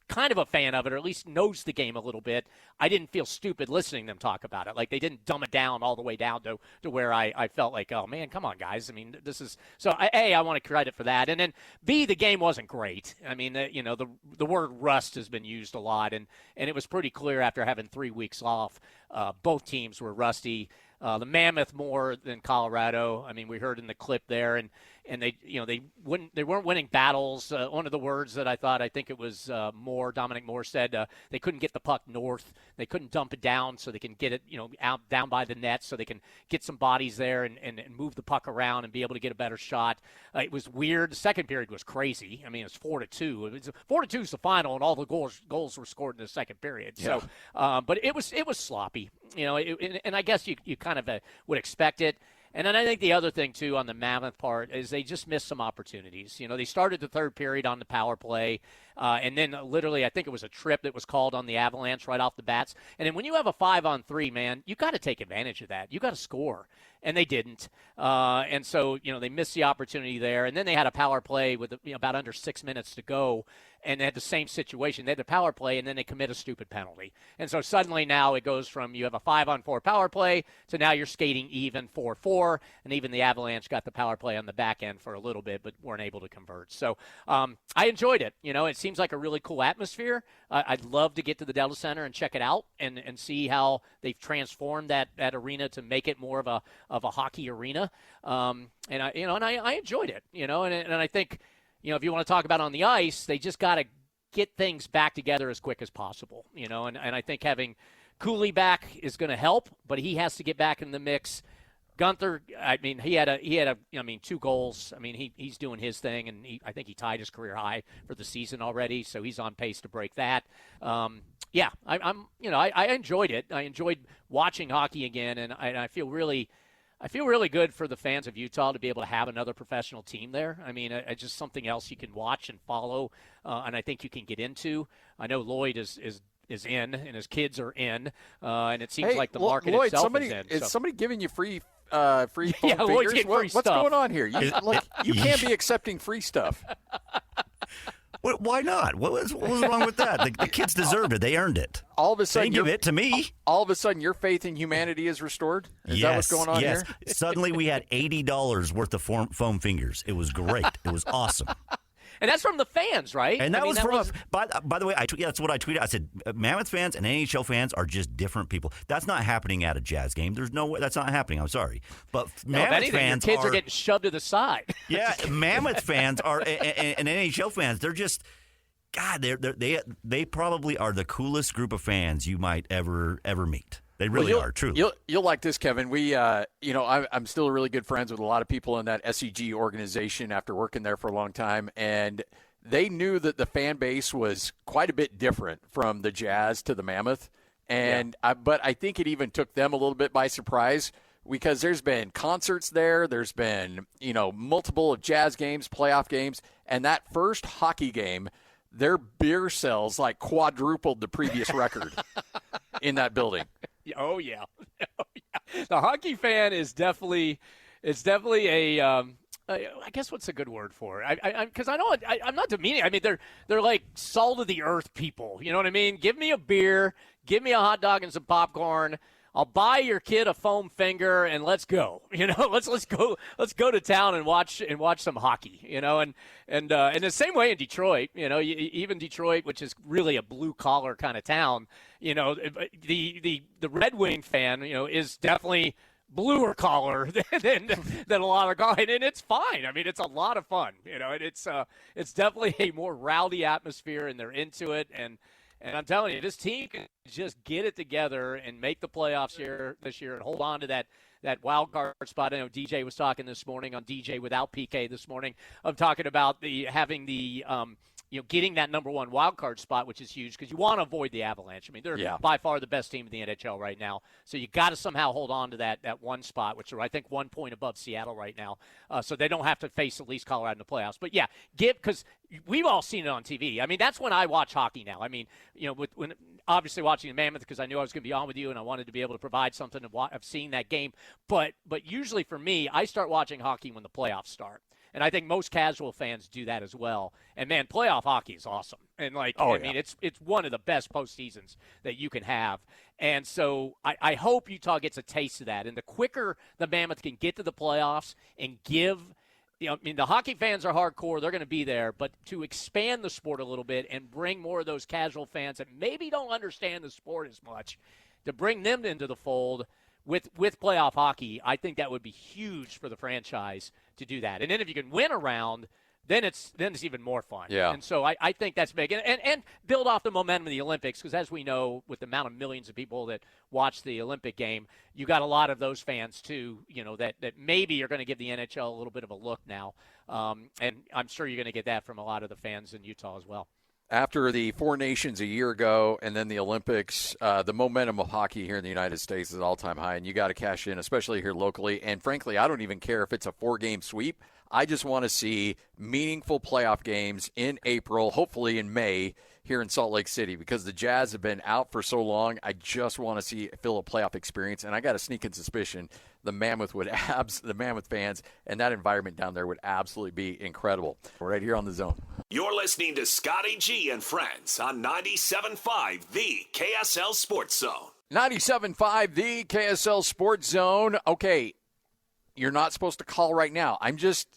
kind of a fan of it, or at least knows the game a little bit. I didn't feel stupid listening to them talk about it. Like, they didn't dumb it down all the way down to where I felt like, oh man, come on guys. I mean, this is so. I want to credit for that, and then B, the game wasn't great. I mean, the word rust has been used a lot, and it was pretty clear after having 3 weeks off, both teams were rusty. The Mammoth more than Colorado. I mean, we heard in the clip there, and they weren't winning battles. One of the words that I think it was Dominic Moore said, they couldn't get the puck north. They couldn't dump it down so they can get it, out down by the net so they can get some bodies there and move the puck around and be able to get a better shot. It was weird. The second period was crazy. I mean, it was 4-2. 4-2 is the final, and all the goals were scored in the second period. Yeah. So, but it was sloppy. And I guess you kind of would expect it. And then I think the other thing, too, on the Mammoth part is they just missed some opportunities. They started the third period on the power play, and then literally I think it was a trip that was called on the Avalanche right off the bats. And then when you have a 5-on-3, man, you got to take advantage of that. You got to score. And they didn't. And so, they missed the opportunity there. And then they had a power play with about under 6 minutes to go. And they had the same situation. They had the power play, and then they commit a stupid penalty. And so suddenly now it goes from you have a 5-on-4 power play to now you're skating even 4-4. And even the Avalanche got the power play on the back end for a little bit, but weren't able to convert. So I enjoyed it. It seems like a really cool atmosphere. I'd love to get to the Delta Center and check it out and see how they've transformed that arena to make it more of a hockey arena. And I enjoyed it, and I think, if you want to talk about on the ice, they just got to get things back together as quick as possible, and I think having Cooley back is going to help, but he has to get back in the mix. Gunther, I mean, he had 2 goals. I mean, he's doing his thing, and I think he tied his career high for the season already, so he's on pace to break that. I enjoyed it. I enjoyed watching hockey again, and I feel really good for the fans of Utah to be able to have another professional team there. I mean, it's just something else you can watch and follow, and I think you can get into. I know Lloyd is in, and his kids are in, and it seems like the market Lloyd, itself is in. Is somebody giving you free phone Lloyd's getting free What's stuff. going on here? You can't be accepting free stuff. Why not? What was wrong with that? The kids deserved it. They earned it. All of a sudden, they give it to me. All of a sudden, your faith in humanity is restored? Is that what's going on here? Suddenly, we had $80 worth of foam fingers. It was great. It was awesome. And that's from the fans, right? And that was from. By the way, that's what I tweeted. I said, Mammoth fans and NHL fans are just different people. That's not happening at a Jazz game. There's no way. That's not happening. I'm sorry. But Mammoth fans your kids are getting shoved to the side. Yeah, Mammoth fans are and NHL fans. They're just. God, they probably are the coolest group of fans you might ever meet. They really are, truly. You'll like this, Kevin. We, I'm still really good friends with a lot of people in that SEG organization after working there for a long time, and they knew that the fan base was quite a bit different from the Jazz to the Mammoth, and but I think it even took them a little bit by surprise because there's been concerts there, there's been multiple Jazz games, playoff games, and that first hockey game, their beer sales quadrupled the previous record in that building. Oh yeah. The hockey fan is definitely a I guess what's a good word for it? Because I'm not demeaning. I mean, they're like salt of the earth people. You know what I mean? Give me a beer, give me a hot dog and some popcorn. I'll buy your kid a foam finger and let's go. Let's go to town and watch some hockey. And the same way in Detroit. Even Detroit, which is really a blue collar kind of town. The Red Wing fan, is definitely bluer collar than a lot of guys, and it's fine. I mean, it's a lot of fun. It's definitely a more rowdy atmosphere, and they're into it. And I'm telling you, this team can just get it together and make the playoffs this year and hold on to that wild card spot. I know DJ was talking this morning on DJ without PK this morning of talking about getting that number one wild card spot, which is huge because you want to avoid the Avalanche. I mean, they're by far the best team in the NHL right now. So you got to somehow hold on to that one spot, which are, I think, 1 point above Seattle right now. So they don't have to face at least Colorado in the playoffs. But, yeah, because we've all seen it on TV. I mean, that's when I watch hockey now. I mean, when obviously watching the Mammoth because I knew I was going to be on with you and I wanted to be able to provide something of seeing that game. But usually for me, I start watching hockey when the playoffs start. And I think most casual fans do that as well. And, man, playoff hockey is awesome. And, mean, it's one of the best postseasons that you can have. And so I hope Utah gets a taste of that. And the quicker the Mammoth can get to the playoffs and give – the hockey fans are hardcore. They're going to be there. But to expand the sport a little bit and bring more of those casual fans that maybe don't understand the sport as much, to bring them into the fold – with playoff hockey, I think that would be huge for the franchise to do that. And then if you can win a round, then it's even more fun. Yeah. And so I think that's big. And build off the momentum of the Olympics, because as we know, with the amount of millions of people that watch the Olympic game, you got a lot of those fans too, that maybe are going to give the NHL a little bit of a look now. And I'm sure you're going to get that from a lot of the fans in Utah as well. After the Four Nations a year ago and then the Olympics, the momentum of hockey here in the United States is all-time high, and you got to cash in, especially here locally. And frankly, I don't even care if it's a 4-game sweep. I just want to see meaningful playoff games in April, hopefully in May, here in Salt Lake City, because the Jazz have been out for so long. I just want to feel a playoff experience, and I got a sneaking suspicion the Mammoth fans and that environment down there would absolutely be incredible. We're right here on The Zone. You're listening to Scotty G and Friends on 97.5, the KSL Sports Zone. 97.5, the KSL Sports Zone. Okay, you're not supposed to call right now. I'm just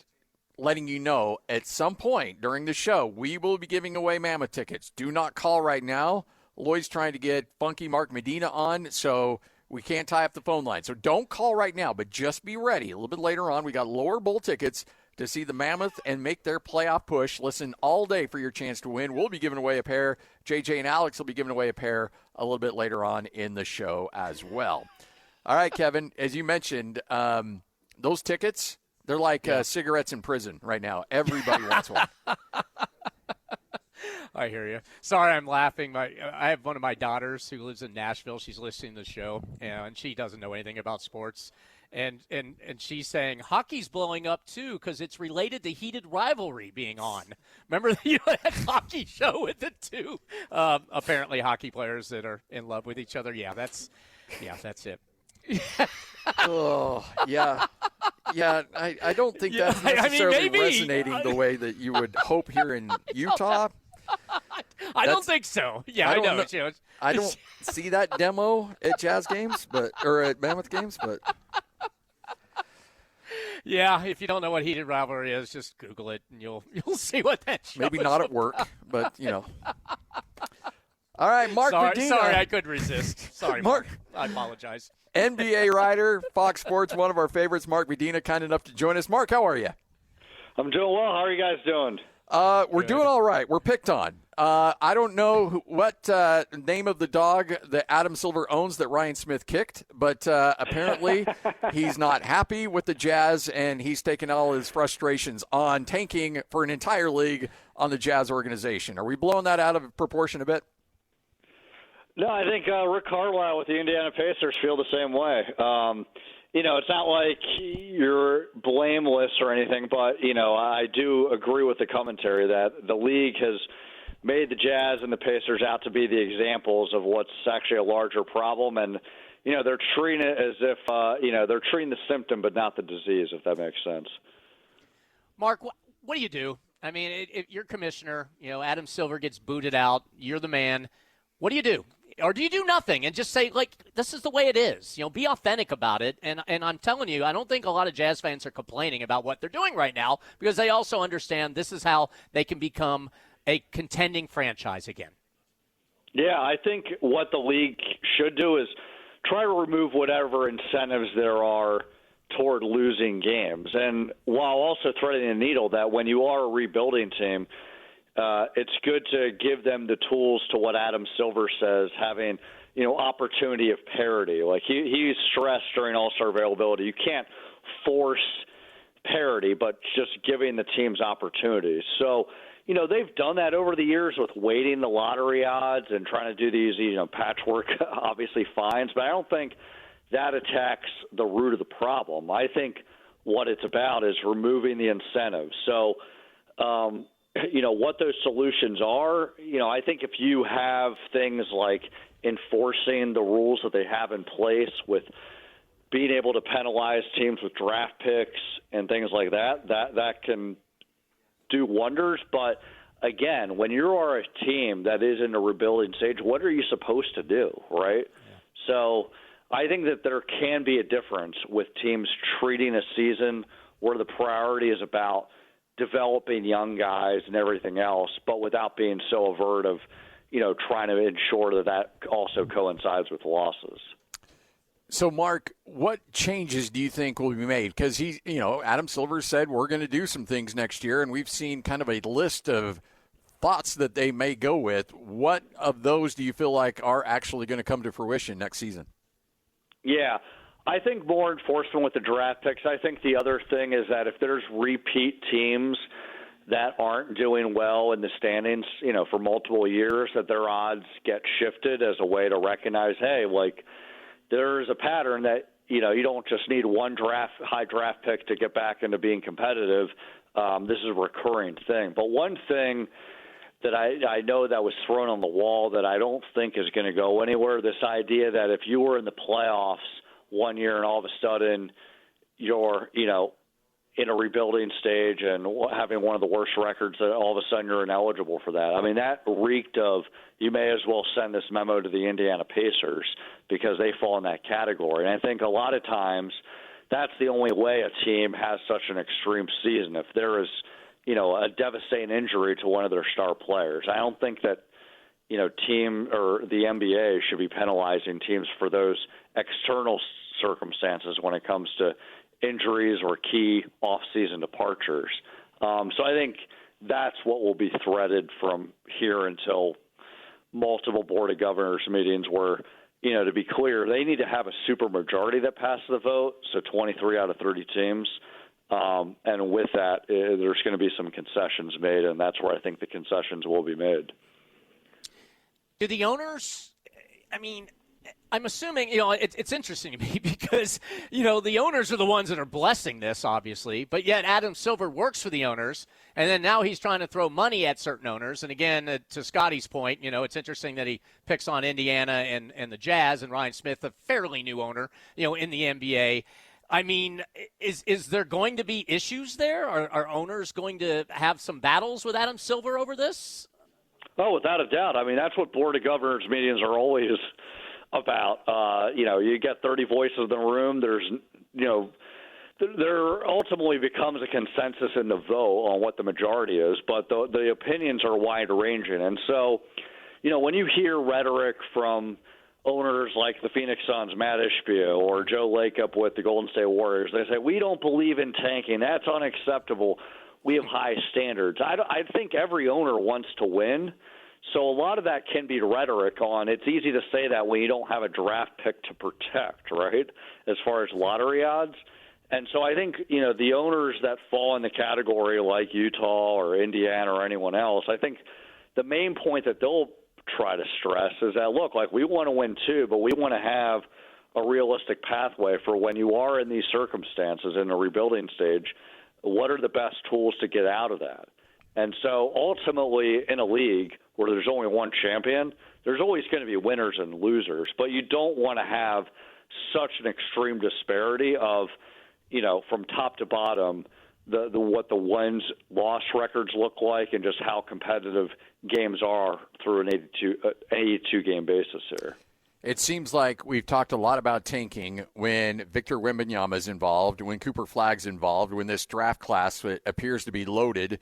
letting you know at some point during the show, we will be giving away Mammoth tickets. Do not call right now. Lloyd's trying to get funky Mark Medina on, so we can't tie up the phone line. So don't call right now, but just be ready. A little bit later on, we got lower bowl tickets to see the Mammoth and make their playoff push. Listen all day for your chance to win. We'll be giving away a pair. JJ and Alex will be giving away a pair a little bit later on in the show as well. All right, Kevin, as you mentioned, those tickets, they're like cigarettes in prison right now. Everybody wants one. I hear you. Sorry, I'm laughing. I have one of my daughters who lives in Nashville. She's listening to the show, and she doesn't know anything about sports. And she's saying hockey's blowing up too because it's related to heated rivalry being on. Remember that hockey show with the two apparently hockey players that are in love with each other? Yeah, that's it. Oh, yeah. Yeah, I don't think that's necessarily resonating the way that you would hope here in Utah. I don't think so. Yeah, I know. I don't see that demo at Jazz games, or at Mammoth games, but yeah, if you don't know what heated rivalry is, just Google it and you'll see what that show maybe not at work, but All right, Mark Medina. Sorry, I couldn't resist. Sorry, Mark. I apologize. NBA writer, Fox Sports, one of our favorites, Mark Medina, kind enough to join us. Mark, how are you? I'm doing well. How are you guys doing? We're doing all right. We're picked on. I don't know what name of the dog that Adam Silver owns that Ryan Smith kicked, but apparently he's not happy with the Jazz, and he's taken all his frustrations on tanking for an entire league on the Jazz organization. Are we blowing that out of proportion a bit? No, I think Rick Carlisle with the Indiana Pacers feel the same way. It's not like you're blameless or anything, but, I do agree with the commentary that the league has made the Jazz and the Pacers out to be the examples of what's actually a larger problem. And, they're treating it as if, they're treating the symptom but not the disease, if that makes sense. Mark, what do you do? I mean, if you're commissioner, Adam Silver gets booted out. You're the man. What do you do? Or do you do nothing and just say, like, this is the way it is? Be authentic about it. And I'm telling you, I don't think a lot of Jazz fans are complaining about what they're doing right now because they also understand this is how they can become a contending franchise again. Yeah, I think what the league should do is try to remove whatever incentives there are toward losing games. And while also threading the needle that when you are a rebuilding team, it's good to give them the tools to what Adam Silver says, having, opportunity of parity. Like he stressed during All-Star availability, you can't force parity, but just giving the teams opportunities. So, they've done that over the years with weighting the lottery odds and trying to do these, patchwork, obviously fines, but I don't think that attacks the root of the problem. I think what it's about is removing the incentives. So, what those solutions are, I think if you have things like enforcing the rules that they have in place with being able to penalize teams with draft picks and things like that can do wonders. But again, when you are a team that is in a rebuilding stage, what are you supposed to do, right? Yeah. So I think that there can be a difference with teams treating a season where the priority is about developing young guys and everything else, but without being so overt of, trying to ensure that also coincides with losses. So, Mark, what changes do you think will be made? Because Adam Silver said we're going to do some things next year, and we've seen kind of a list of thoughts that they may go with. What of those do you feel like are actually going to come to fruition next season? Yeah. I think more enforcement with the draft picks. I think the other thing is that if there's repeat teams that aren't doing well in the standings, for multiple years, that their odds get shifted as a way to recognize, hey, like there's a pattern that, you don't just need one high draft pick to get back into being competitive. This is a recurring thing. But one thing that I know that was thrown on the wall that I don't think is going to go anywhere, this idea that if you were in the playoffs one year and all of a sudden you're, in a rebuilding stage and having one of the worst records, that all of a sudden you're ineligible for that. I mean, that reeked of you may as well send this memo to the Indiana Pacers because they fall in that category. And I think a lot of times that's the only way a team has such an extreme season. If there is, a devastating injury to one of their star players, I don't think that, team or the NBA should be penalizing teams for those external circumstances when it comes to injuries or key off-season departures. So I think that's what will be threaded from here until multiple Board of Governors meetings where, to be clear, they need to have a supermajority that passes the vote, so 23 out of 30 teams. And with that, there's going to be some concessions made, and that's where I think the concessions will be made. Do the owners, I'm assuming, it's interesting to me because, the owners are the ones that are blessing this, obviously, but yet Adam Silver works for the owners, and then now he's trying to throw money at certain owners. And again, to Scotty's point, it's interesting that he picks on Indiana and the Jazz and Ryan Smith, a fairly new owner, in the NBA. I mean, is there going to be issues there? Are owners going to have some battles with Adam Silver over this? Oh, without a doubt. I mean, that's what Board of Governors meetings are always about. You get 30 voices in the room. There's, there ultimately becomes a consensus in the vote on what the majority is, but the opinions are wide-ranging. And so, when you hear rhetoric from owners like the Phoenix Suns, Matt Ishbia, or Joe Lacob with the Golden State Warriors, they say, we don't believe in tanking. That's unacceptable. We have high standards. I think every owner wants to win. So a lot of that can be rhetoric on. It's easy to say that when you don't have a draft pick to protect, right, as far as lottery odds. And so I think, the owners that fall in the category like Utah or Indiana or anyone else, I think the main point that they'll try to stress is that, look, like we want to win too, but we want to have a realistic pathway for when you are in these circumstances in a rebuilding stage, what are the best tools to get out of that? And so ultimately in a league where there's only one champion, there's always going to be winners and losers, but you don't want to have such an extreme disparity of, from top to bottom, what the wins-loss records look like and just how competitive games are through an 82-game basis here. It seems like we've talked a lot about tanking when Victor Wembanyama is involved, when Cooper Flagg's involved, when this draft class that appears to be loaded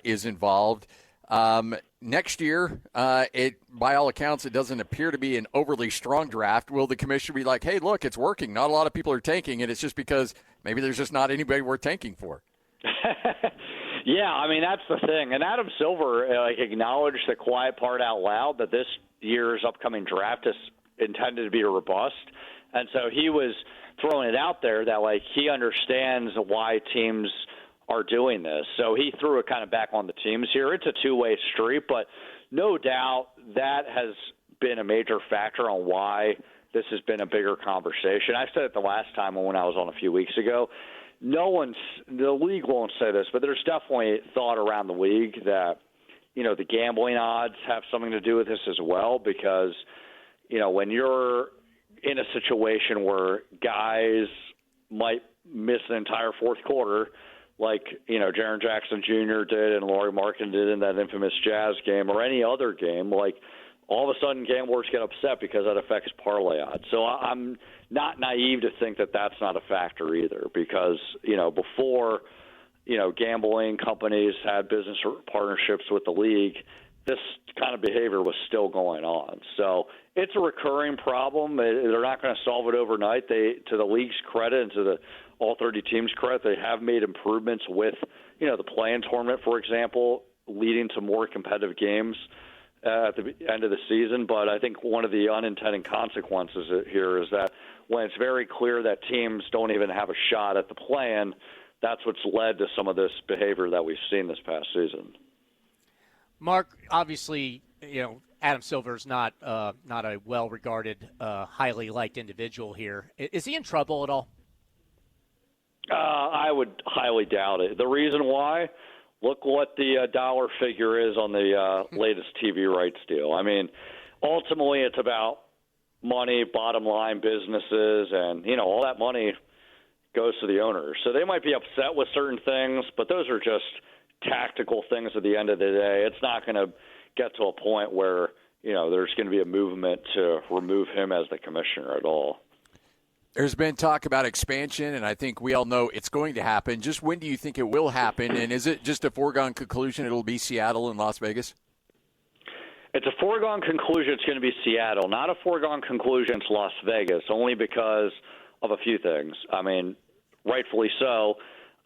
is involved. Next year, by all accounts, it doesn't appear to be an overly strong draft. Will the commissioner be like, hey, look, it's working. Not a lot of people are tanking, and it's just because maybe there's just not anybody worth tanking for? Yeah, I mean, that's the thing. And Adam Silver acknowledged the quiet part out loud that this year's upcoming draft is intended to be robust. And so he was throwing it out there that, he understands why teams are doing this. So he threw it kind of back on the teams here. It's a two-way street, but no doubt that has been a major factor on why this has been a bigger conversation. I said it the last time when I was on a few weeks ago. The league won't say this, but there's definitely thought around the league that, the gambling odds have something to do with this as well, because, when you're in a situation where guys might miss an entire fourth quarter, like, Jaren Jackson Jr. did and Lauri Markkanen did in that infamous Jazz game or any other game, all of a sudden gamblers get upset because that affects parlay odds. So I'm not naive to think that that's not a factor either, because, before, gambling companies had business partnerships with the league, this kind of behavior was still going on. So it's a recurring problem. They're not going to solve it overnight. To the league's credit and to all 30 teams' credit, they have made improvements with, the play-in tournament, for example, leading to more competitive games at the end of the season. But I think one of the unintended consequences here is that when it's very clear that teams don't even have a shot at the play-in, that's what's led to some of this behavior that we've seen this past season. Mark, obviously, Adam Silver's not a well-regarded, highly liked individual here. Is he in trouble at all? I would highly doubt it. The reason why, look what the dollar figure is on the latest TV rights deal. I mean, ultimately it's about money, bottom line businesses, and, all that money goes to the owners. So they might be upset with certain things, but those are just tactical things at the end of the day. It's not going to get to a point where, there's going to be a movement to remove him as the commissioner at all. There's been talk about expansion, and I think we all know it's going to happen. Just when do you think it will happen, and is it just a foregone conclusion it'll be Seattle and Las Vegas? It's a foregone conclusion it's going to be Seattle. Not a foregone conclusion it's Las Vegas, only because of a few things. I mean, rightfully so.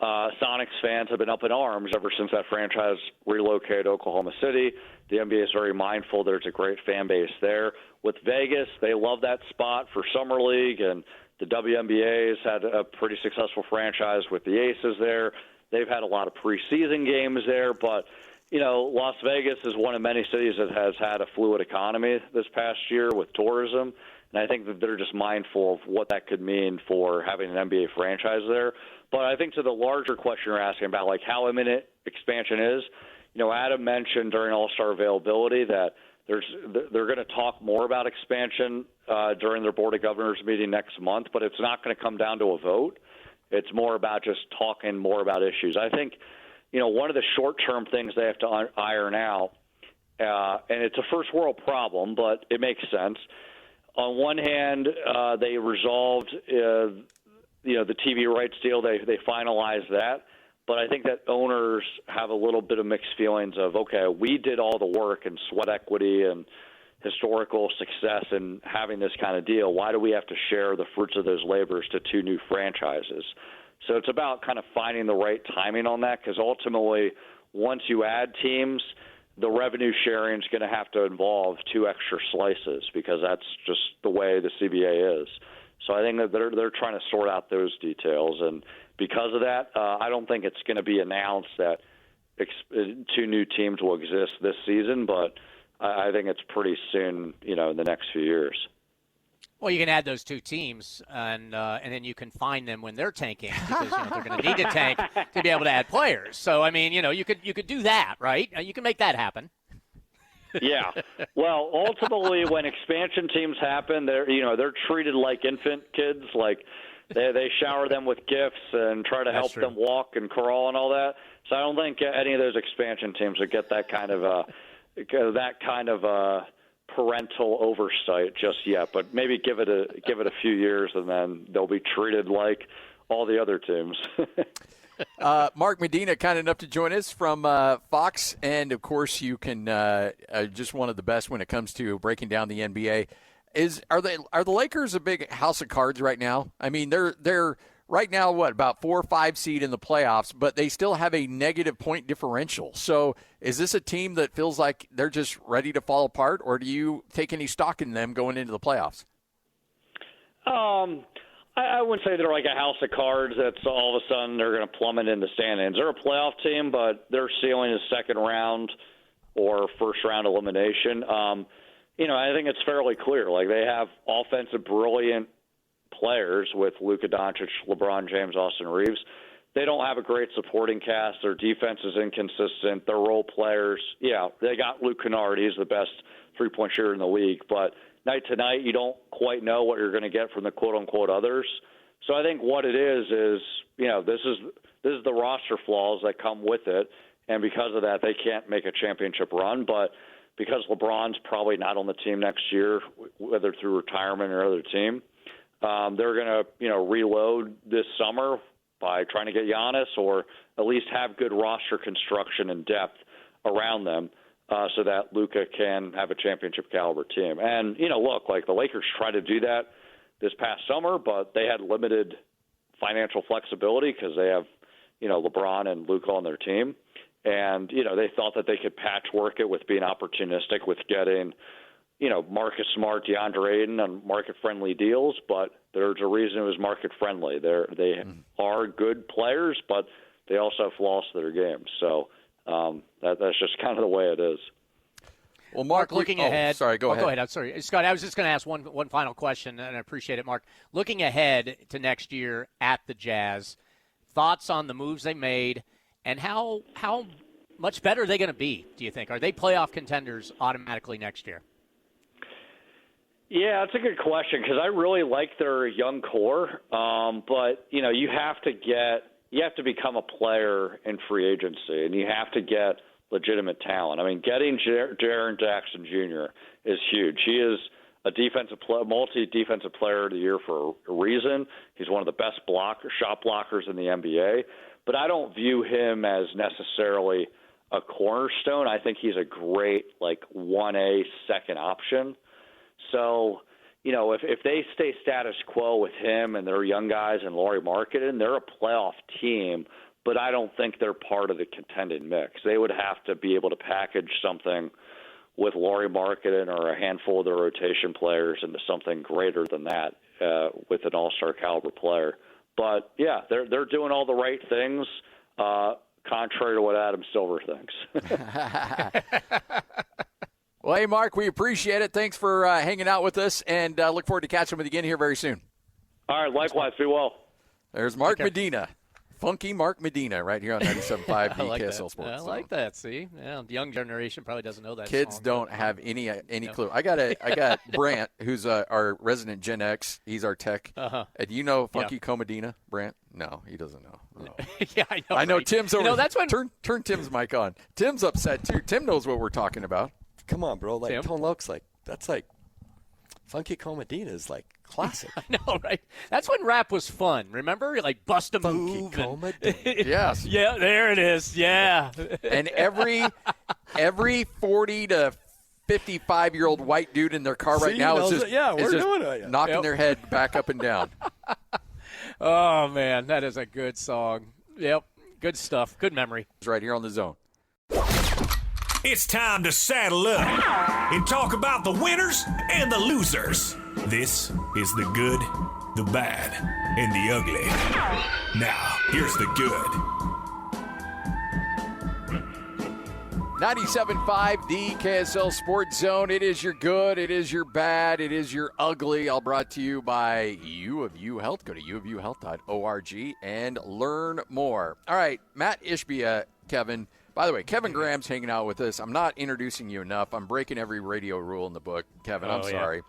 Sonics fans have been up in arms ever since that franchise relocated to Oklahoma City. The NBA is very mindful there's a great fan base there. With Vegas, they love that spot for Summer League, and the WNBA's had a pretty successful franchise with the Aces there. They've had a lot of preseason games there, but Las Vegas is one of many cities that has had a fluid economy this past year with tourism, and I think that they're just mindful of what that could mean for having an NBA franchise there. But I think to the larger question you're asking about, how imminent expansion is, Adam mentioned during All-Star availability that they're going to talk more about expansion during their Board of Governors meeting next month, but it's not going to come down to a vote. It's more about just talking more about issues. I think, one of the short-term things they have to iron out, and it's a first-world problem, but it makes sense. On one hand, they resolved the TV rights deal. They finalized that. But I think that owners have a little bit of mixed feelings of, okay, we did all the work and sweat equity and historical success in having this kind of deal. Why do we have to share the fruits of those labors to two new franchises? So it's about kind of finding the right timing on that, because ultimately, once you add teams, the revenue sharing is going to have to involve two extra slices, because that's just the way the CBA is. So I think that they're trying to sort out those details, and because of that, I don't think it's going to be announced that two new teams will exist this season, but I think it's pretty soon, in the next few years. Well, you can add those two teams, and then you can find them when they're tanking, because they're going to need to tank to be able to add players. So I mean, you could do that, right? You can make that happen. Yeah. Well, ultimately, when expansion teams happen, they're treated like infant kids. Like, they shower them with gifts and try to help them walk and crawl and all that. So I don't think any of those expansion teams would get that kind of parental oversight just yet. But maybe give it a few years, and then they'll be treated like all the other teams. Mark Medina, kind enough to join us from Fox, and of course you can just one of the best when it comes to breaking down the NBA. Are the Lakers a big house of cards right now? I mean, they're right now about 4 or 5 seed in the playoffs, but they still have a negative point differential. So is this a team that feels like they're just ready to fall apart, or do you take any stock in them going into the playoffs? I wouldn't say they're like a house of cards that's all of a sudden they're going to plummet into standings. They're a playoff team, but their ceiling is second round or first round elimination. I think it's fairly clear. Like, they have offensive brilliant players with Luka Doncic, LeBron James, Austin Reeves. They don't have a great supporting cast. Their defense is inconsistent. Their role players, they got Luke Kennard. He's the best three-point shooter in the league. But night to night, you don't quite know what you're going to get from the quote-unquote others. So I think what it is this is the roster flaws that come with it. And because of that, they can't make a championship run. But because LeBron's probably not on the team next year, whether through retirement or other team, they're going to, reload this summer by trying to get Giannis, or at least have good roster construction and depth around them so that Luka can have a championship caliber team. And, look, like, the Lakers tried to do that this past summer, but they had limited financial flexibility because they have, LeBron and Luka on their team. And, they thought that they could patchwork it with being opportunistic with getting, Marcus Smart, DeAndre Ayton on market-friendly deals, but there's a reason it was market-friendly. They are good players, but they also have flaws to their game. So that's just kind of the way it is. Well, Mark, looking ahead. Sorry, go ahead. Go ahead. I'm sorry, Scott. I was just going to ask one final question, and I appreciate it, Mark. Looking ahead to next year at the Jazz, thoughts on the moves they made, and how much better are they going to be, do you think? Are they playoff contenders automatically next year? Yeah, that's a good question because I really like their young core, but you have to become a player in free agency, and you have to get legitimate talent. I mean, getting Jaren Jackson Jr. is huge. He is a multi-defensive player of the year for a reason. He's one of the best shot blockers in the NBA, but I don't view him as necessarily a cornerstone. I think he's a great 1A second option. So, if they stay status quo with him and their young guys and Lauri Markkanen, they're a playoff team, but I don't think they're part of the contending mix. They would have to be able to package something with Lauri Markkanen or a handful of their rotation players into something greater than that with an all-star caliber player. But, yeah, they're doing all the right things, contrary to what Adam Silver thinks. Well, hey, Mark, we appreciate it. Thanks for hanging out with us, and look forward to catching with you again here very soon. All right, likewise. Be well. There's Mark Medina. Funky Mark Medina right here on 97.5 the KSL Sports. I like that. See, the young generation probably doesn't know that. Kids song, don't have any clue. I got Brant, who's our resident Gen X. He's our tech. Uh-huh. Do you know Funky Comedina, Brant? No, he doesn't know. No. Yeah, I know. I know. Right? Tim's over. That's when turn Tim's mic on. Tim's upset too. Tim knows what we're talking about. Come on, bro. Tim? Tone Loc's that's Funky Comedina is classic. I know, right? That's when rap was fun. Remember? Bust a move. Yes. Yeah, there it is. Yeah. And every 40 to 55-year-old white dude in their car right now is just, knocking their head back up and down. Oh, man, that is a good song. Yep, good stuff. Good memory. It's right here on The Zone. It's time to saddle up and talk about the winners and the losers. This is the good, the bad, and the ugly. Now, here's the good. 97.5, the KSL Sports Zone. It is your good, it is your bad, it is your ugly. All brought to you by U of U Health. Go to uofuhealth.org and learn more. All right, Matt Ishbia, Kevin. By the way, Kevin Graham's hanging out with us. I'm not introducing you enough. I'm breaking every radio rule in the book, Kevin. I'm sorry.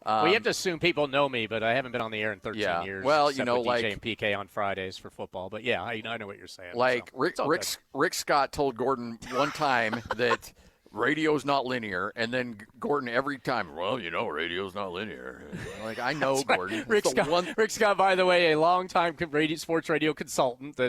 Well, you have to assume people know me, but I haven't been on the air in 13 years. Well, except with DJ and PK on Fridays for football. But yeah, I know what you're saying. Like so, Rick Scott told Gordon one time that radio's not linear, and then Gordon every time, well, radio's not linear. Like, I know, Gordon. Rick Scott, by the way, a longtime sports radio consultant.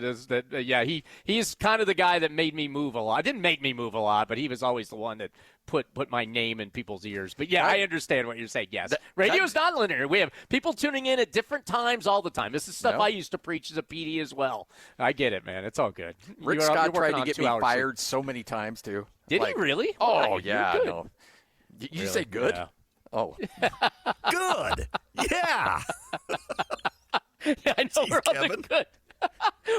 He's kind of the guy that made me move a lot. Didn't make me move a lot, but he was always the one that put my name in people's ears. But yeah, I understand what you're saying. Yes, radio's not linear. We have people tuning in at different times all the time. This is stuff I used to preach as a PD as well. I get it, man. It's all good. Rick Scott tried to get me fired so many times too. Did he really? Oh, Why? yeah. No. You really? Say good? Yeah. Oh. Good. Yeah. Yeah, I know. Jeez, we're all the good.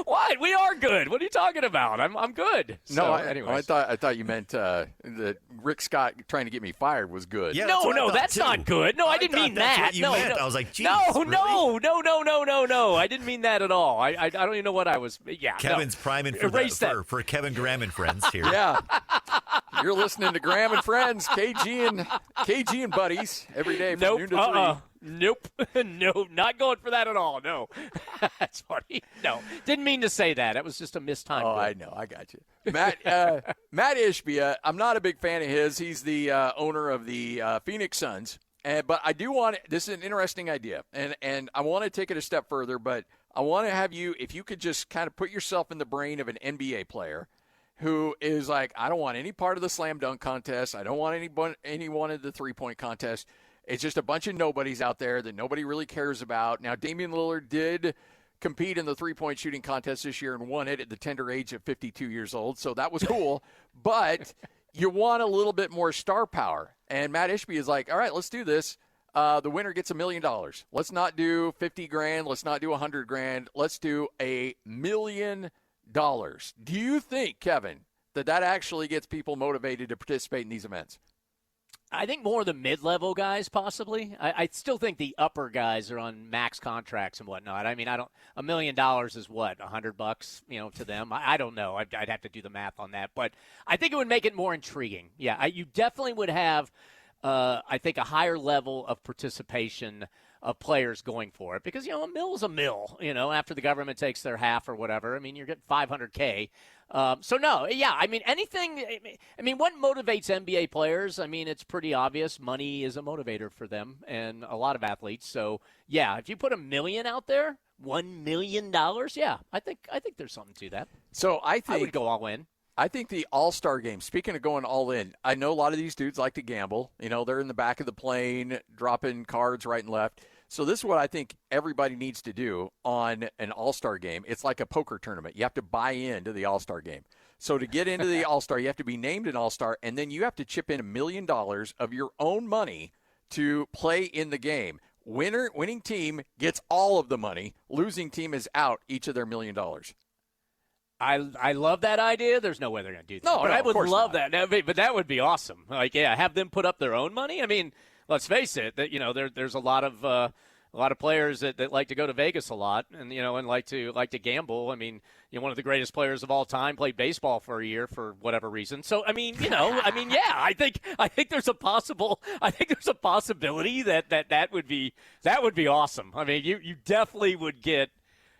What? We are good. What are you talking about? I'm good. No, I thought you meant that Rick Scott trying to get me fired was good. Yeah, that's not good. No, I didn't mean that. No, I was like, geez, no. I didn't mean that at all. I don't even know what I was. Yeah, Kevin's priming for Kevin Graham and friends here. Yeah, you're listening to Graham and Friends, KG and buddies every day from noon to 3. Nope. No, not going for that at all. No. That's funny. No. Didn't mean to say that. That was just a mistimed. Oh, I know. I got you. Matt Ishbia, I'm not a big fan of his. He's the owner of the Phoenix Suns. But I do want – this is an interesting idea. And I want to take it a step further, but I want to have you – if you could just kind of put yourself in the brain of an NBA player who is like, I don't want any part of the slam dunk contest. I don't want any one of the three-point contest. It's just a bunch of nobodies out there that nobody really cares about. Now, Damian Lillard did compete in the three-point shooting contest this year and won it at the tender age of 52 years old, so that was cool. But you want a little bit more star power. And Matt Ishbia is like, all right, let's do this. The winner gets $1 million. Let's not do $50,000. Let's not do $100,000. Let's do $1 million. Do you think, Kevin, that actually gets people motivated to participate in these events? I think more the mid-level guys, possibly. I still think the upper guys are on max contracts and whatnot. I mean, $1 million is what, $100, to them. I don't know. I'd have to do the math on that, but I think it would make it more intriguing. Yeah, you definitely would have, I think, a higher level of participation of players going for it because, a mill is a mill, after the government takes their half or whatever. I mean, you're getting $500K. So, no, yeah, I mean, what motivates NBA players? I mean, it's pretty obvious. Money is a motivator for them and a lot of athletes. So, yeah, if you put $1 million out there, $1 million, yeah, I think there's something to that. So, I would go all in. I think the All-Star game, speaking of going all in, I know a lot of these dudes like to gamble. They're in the back of the plane, dropping cards right and left. So this is what I think everybody needs to do on an All-Star game. It's like a poker tournament. You have to buy into the All-Star game. So to get into the All-Star, you have to be named an All-Star, and then you have to chip in $1 million of your own money to play in the game. Winning team gets all of the money. Losing team is out each of their $1 million. I love that idea. There's no way they're going to do that. No, but I would love not. that. But that would be awesome. Like, yeah, have them put up their own money. I mean, let's face it. That there's a lot of players that like to go to Vegas a lot, and and like to gamble. I mean, one of the greatest players of all time played baseball for a year for whatever reason. So I mean, yeah, I think there's a possibility that would be awesome. I mean, you definitely would get.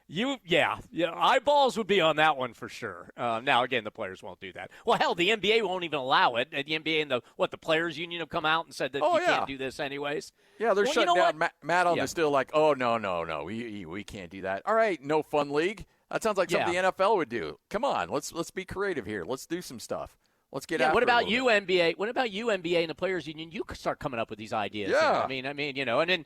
Eyeballs would be on that one for sure. Now, again, the players won't do that. Well, hell, the NBA won't even allow it. The NBA and the Players Union have come out and said that can't do this anyways. Yeah, they're shutting down Matt on the still like, oh, no, we can't do that. All right, no fun league. That sounds like something the NFL would do. Come on, let's be creative here. Let's do some stuff. Let's get out. What about you, NBA? What about you, NBA and the Players Union? You start coming up with these ideas. Yeah. I mean, and then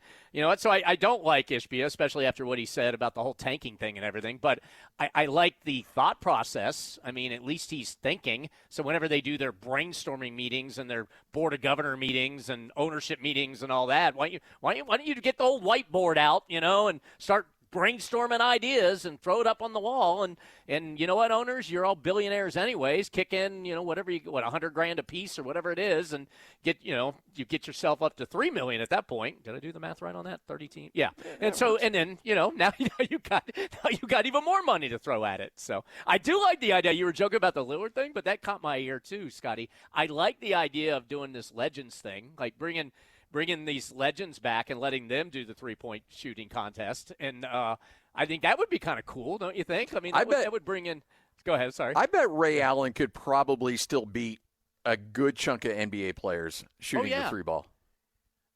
so I don't like Ishbia, especially after what he said about the whole tanking thing and everything. But I like the thought process. I mean, at least he's thinking. So whenever they do their brainstorming meetings and their board of governor meetings and ownership meetings and all that, why don't you get the old whiteboard out, and start brainstorming ideas and throw it up on the wall, and you know what, owners, you're all billionaires anyways. Kick in, whatever $100,000 a piece or whatever it is, and get you get yourself up to $3 million at that point. Did I do the math right on that? 30 teams, yeah. And so, and then now you got even more money to throw at it. So I do like the idea. You were joking about the Lillard thing, but that caught my ear too, Scotty. I like the idea of doing this Legends thing, like bringing bringing these legends back and letting them do the 3-point shooting contest. And I think that would be kind of cool, don't you think? I mean, that would bring in – go ahead, sorry. I bet Ray Allen could probably still beat a good chunk of NBA players shooting the three ball.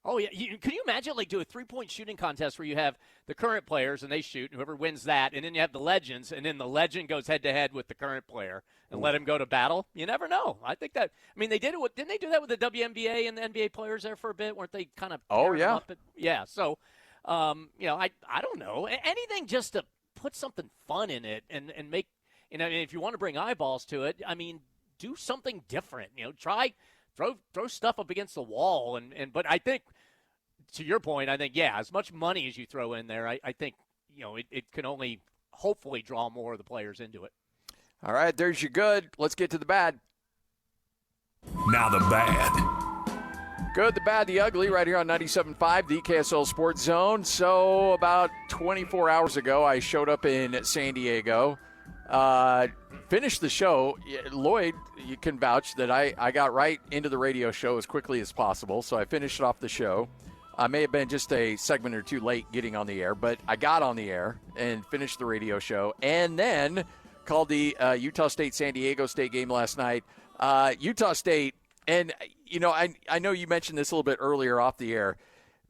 Oh, yeah. Can you imagine, do a 3-point shooting contest where you have the current players and they shoot, and whoever wins that, and then you have the legends, and then the legend goes head-to-head with the current player and let him go to battle? You never know. I think that – I mean, they did it – didn't they do that with the WNBA and the NBA players there for a bit? Weren't they kind of – Oh, yeah. Yeah. So, I don't know. Anything just to put something fun in it and make – if you want to bring eyeballs to it, I mean, do something different. Try – throw stuff up against the wall. But I think, to your point, as much money as you throw in there, I think, it can only hopefully draw more of the players into it. All right, there's your good. Let's get to the bad. Now the bad. Good, the bad, the ugly, right here on 97.5, the KSL Sports Zone. So about 24 hours ago, I showed up in San Diego. Finished the show. Lloyd, you can vouch that I got right into the radio show as quickly as possible, so I finished off the show. I may have been just a segment or two late getting on the air, but I got on the air and finished the radio show, and then called the Utah State-San Diego State game last night. Utah State, and, I know you mentioned this a little bit earlier off the air.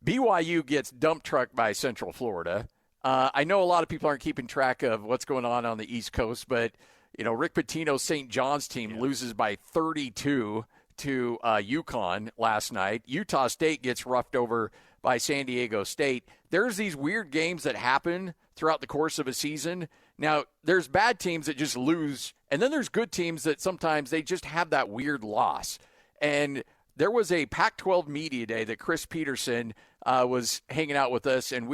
BYU gets dump trucked by Central Florida. I know a lot of people aren't keeping track of what's going on the East Coast, but Rick Pitino's St. John's team loses by 32 to UConn last night. Utah State gets roughed over by San Diego State. There's these weird games that happen throughout the course of a season. Now, there's bad teams that just lose, and then there's good teams that sometimes they just have that weird loss. And there was a Pac-12 media day that Chris Peterson was hanging out with us, and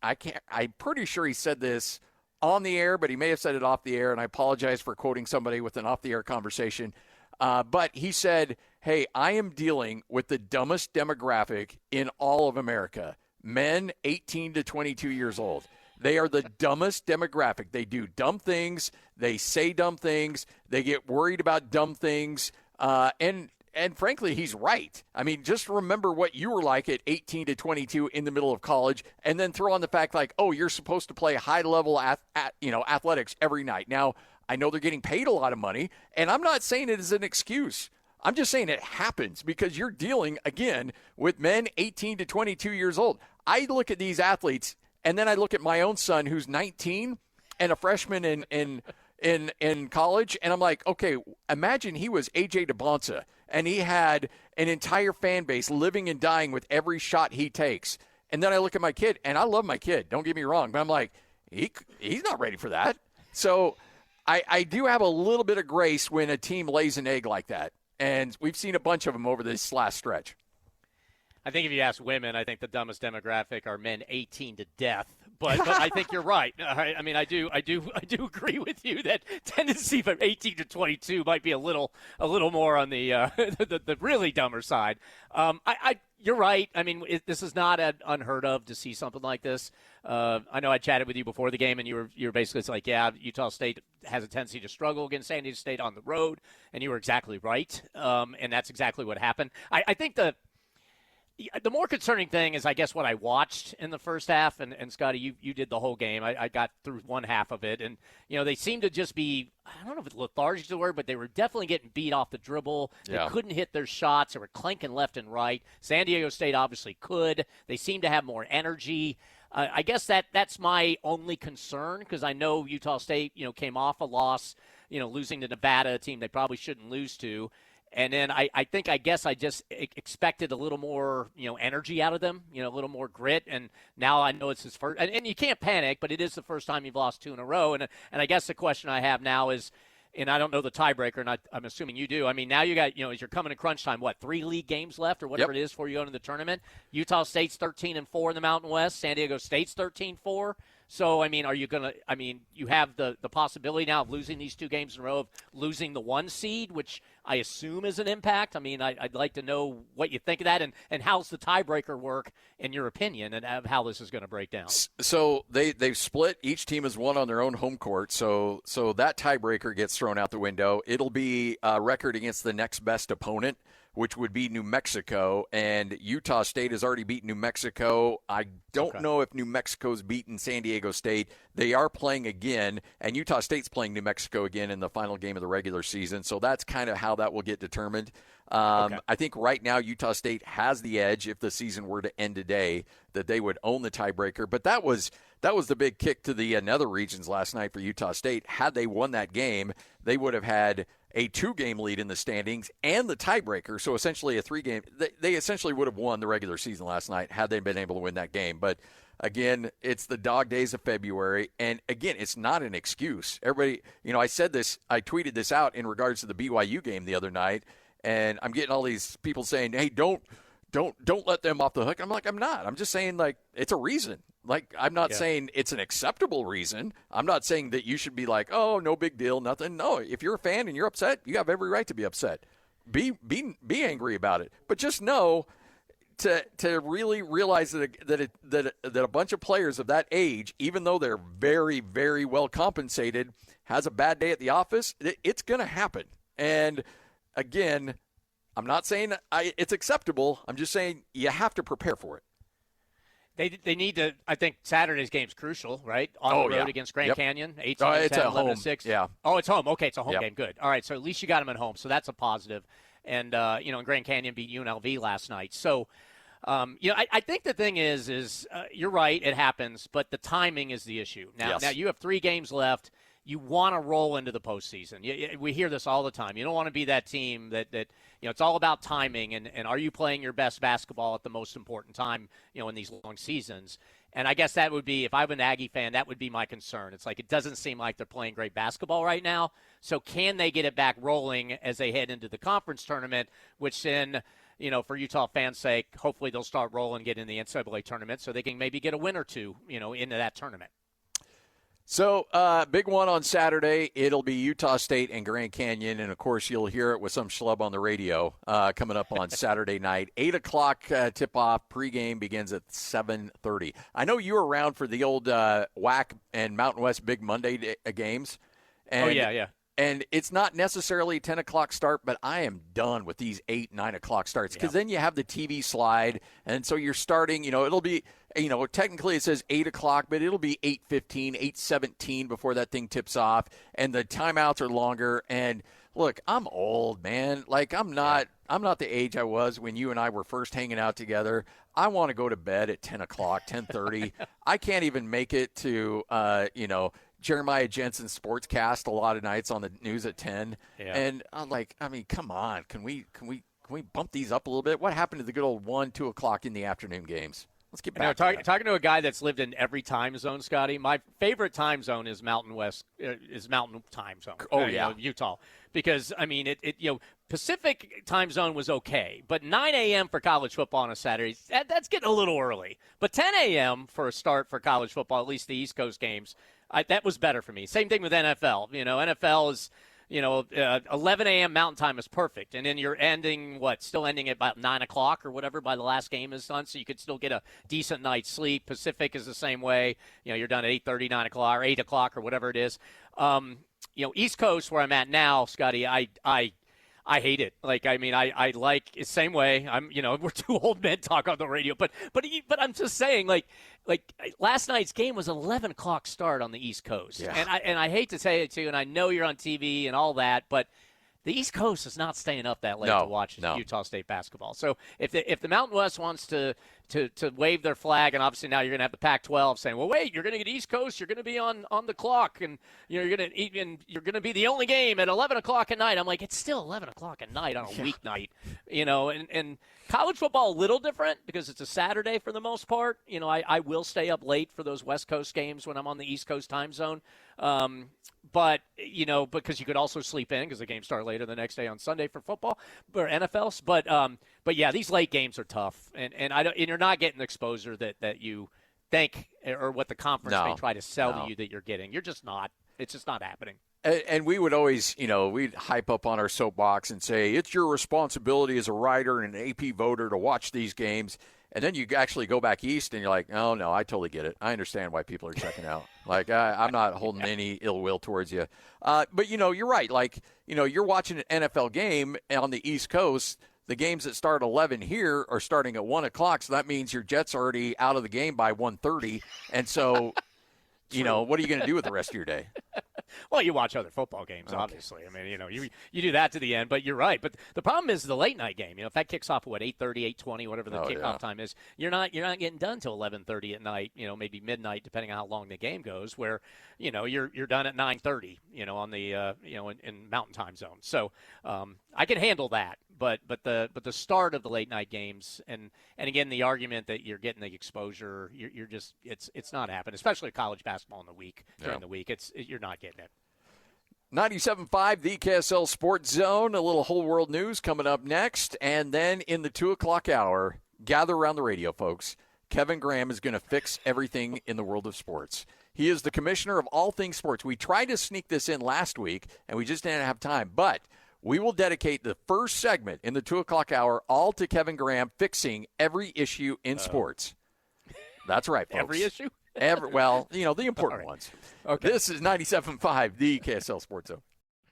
I'm pretty sure he said this on the air, but he may have said it off the air, and I apologize for quoting somebody with an off-the-air conversation. But he said, hey, I am dealing with the dumbest demographic in all of America, men 18 to 22 years old. They are the dumbest demographic. They do dumb things. They say dumb things. They get worried about dumb things. And frankly, he's right. I mean, just remember what you were like at 18 to 22 in the middle of college, and then throw on the fact you're supposed to play high-level athletics every night. Now, I know they're getting paid a lot of money, and I'm not saying it as an excuse. I'm just saying it happens because you're dealing, again, with men 18 to 22 years old. I look at these athletes, and then I look at my own son who's 19 and a freshman in college, and I'm like, okay, imagine he was A.J. DeBonsa, and he had an entire fan base living and dying with every shot he takes. And then I look at my kid, and I love my kid, don't get me wrong, but I'm like, he's not ready for that. So I do have a little bit of grace when a team lays an egg like that, and we've seen a bunch of them over this last stretch. I think if you ask women, I think the dumbest demographic are men 18 to death. But I think you're right. I mean, I do agree with you that tendency from 18 to 22 might be a little more on the the really dumber side. You're right. I mean, this is not unheard of to see something like this. I know I chatted with you before the game, and you were basically like, yeah, Utah State has a tendency to struggle against San Diego State on the road, and you were exactly right. And that's exactly what happened. I think the more concerning thing is, I guess, what I watched in the first half, and Scotty, you did the whole game. I got through one half of it, and, they seemed to just be, I don't know if lethargic is the word, but they were definitely getting beat off the dribble. They couldn't hit their shots. They were clanking left and right. San Diego State obviously could. They seemed to have more energy. I guess that's my only concern, because I know Utah State, came off a loss, losing to Nevada, a team they probably shouldn't lose to. And then I guess I just expected a little more, energy out of them, a little more grit. And now I know it's his first, and you can't panic, but it is the first time you've lost two in a row. And I guess the question I have now is, and I don't know the tiebreaker, and I'm assuming you do. I mean, now you got, as you're coming to crunch time, 3 league games left or whatever it is before you go into the tournament? Utah State's 13-4 in the Mountain West. San Diego State's 13-4. So, I mean, you have the possibility now of losing these 2 games in a row, of losing the 1 seed, which I assume is an impact. I mean, I'd like to know what you think of that, and how's the tiebreaker work, in your opinion, and how this is going to break down. So they've split. Each team has won on their own home court, so that tiebreaker gets thrown out the window. It'll be a record against the next best opponent which would be New Mexico, and Utah State has already beaten New Mexico. I don't know if New Mexico's beaten San Diego State. They are playing again, and Utah State's playing New Mexico again in the final game of the regular season, so that's kind of how that will get determined. I think right now Utah State has the edge if the season were to end today, that they would own the tiebreaker. But that was the big kick to the nether regions last night for Utah State. Had they won that game, they would have had a 2-game lead in the standings and the tiebreaker. So essentially a 3-game. They essentially would have won the regular season last night had they been able to win that game. But again, it's the dog days of February. And again, it's not an excuse. Everybody, I said this, I tweeted this out in regards to the BYU game the other night. And I'm getting all these people saying, hey, don't let them off the hook. I'm like, I'm not. I'm just saying, like, it's a reason. Like, I'm not saying it's an acceptable reason. I'm not saying that you should be like, oh, no big deal, nothing. No, if you're a fan and you're upset, you have every right to be upset. Be angry about it. But just know to really realize that a bunch of players of that age, even though they're very, very well compensated, has a bad day at the office, it's going to happen. And again, I'm not saying it's acceptable. I'm just saying you have to prepare for it. They need to. I think Saturday's game's crucial, right? On the road against Grand Canyon, 18-10, it's at 11-6. Yeah. Oh, it's home. Okay, it's a home game. Good. All right, so at least you got them at home, so that's a positive. And and Grand Canyon beat UNLV last night. So, I think the thing is you're right. It happens, but the timing is the issue. Now you have 3 games left. You want to roll into the postseason. We hear this all the time. You don't want to be that team that it's all about timing and are you playing your best basketball at the most important time, in these long seasons. And I guess that would be, if I'm an Aggie fan, that would be my concern. It's like it doesn't seem like they're playing great basketball right now. So can they get it back rolling as they head into the conference tournament, which then, for Utah fans' sake, hopefully they'll start rolling, get in the NCAA tournament so they can maybe get a win or two, into that tournament. So, big one on Saturday. It'll be Utah State and Grand Canyon, and, of course, you'll hear it with some schlub on the radio coming up on Saturday night. 8 o'clock tip-off. Pregame begins at 7:30. I know you were around for the old WAC and Mountain West Big Monday games. And, yeah. And it's not necessarily a 10 o'clock start, but I am done with these 8, 9 o'clock starts because then you have the TV slide, and so you're starting, it'll be – technically it says 8 o'clock, but it'll be 8:15, 8:17 before that thing tips off, and the timeouts are longer. And look, I'm old, man. Like I'm not the age I was when you and I were first hanging out together. I want to go to bed at 10 o'clock, 10:30. I can't even make it to Jeremiah Jensen's Sportscast a lot of nights on the news at 10. Yeah. And I'm like, come on, can we bump these up a little bit? What happened to the good old 1, 2 o'clock in the afternoon games? Let's get back to that. Talking to a guy that's lived in every time zone, Scotty, my favorite time zone is Mountain time zone. Utah. Because, Pacific time zone was okay, but 9 a.m. for college football on a Saturday, that's getting a little early. But 10 a.m. for a start for college football, at least the East Coast games, that was better for me. Same thing with NFL. NFL is – 11 a.m. Mountain Time is perfect. And then you're still ending at about 9 o'clock or whatever by the last game is done, so you could still get a decent night's sleep. Pacific is the same way. You're done at 8:30, 9 o'clock, or 8 o'clock or whatever it is. East Coast, where I'm at now, Scotty, I hate it. I like the same way. We're two old men talk on the radio, but I'm just saying, like last night's game was an 11 o'clock start on the East Coast, and I hate to say it too, and I know you're on TV and all that, but the East Coast is not staying up that late to watch Utah State basketball. So if the Mountain West wants to wave their flag, and obviously now you're going to have the Pac-12 saying, well, wait, you're going to get East Coast, you're going to be on the clock, and you're going to be the only game at 11 o'clock at night. I'm like, it's still 11 o'clock at night on a weeknight, and college football a little different because it's a Saturday for the most part. I will stay up late for those West Coast games when I'm on the East Coast time zone. But, because you could also sleep in because the games start later the next day on Sunday for football or NFL. But yeah, these late games are tough. And you're not getting the exposure that you think or what the conference may try to sell to you that you're getting. You're just not. It's just not happening. And we would always, we'd hype up on our soapbox and say, it's your responsibility as a writer and an AP voter to watch these games. And then you actually go back east and you're like, oh, no, I totally get it. I understand why people are checking out. I'm not holding any ill will towards you. But, you're right. You're watching an NFL game on the East Coast. the games that start 11 here are starting at 1 o'clock, so that means your Jets are already out of the game by 1:30, and so, what are you going to do with the rest of your day? Well, you watch other football games, obviously. I mean, you do that to the end, but you're right. But the problem is the late night game. If that kicks off at 8:30, 8:20, whatever the kickoff time is, you're not getting done till 11:30 at night. Maybe midnight, depending on how long the game goes. Where you're done at 9:30. On the in Mountain Time zone. So I can handle that. But the start of the late night games and again the argument that you're getting the exposure, you're just it's not happening, especially college basketball in the week during the week. You're not getting it. 97.5, the KSL Sports Zone. A little whole world news coming up next, and then in the 2 o'clock hour, gather around the radio, folks. Kevin Graham is going to fix everything in the world of sports. He is the commissioner of all things sports. We tried to sneak this in last week, and we just didn't have time, but we will dedicate the first segment in the 2 o'clock hour all to Kevin Graham fixing every issue in sports. That's right, folks. Every issue? The important ones. Okay. This is 97.5, the KSL Sports Zone.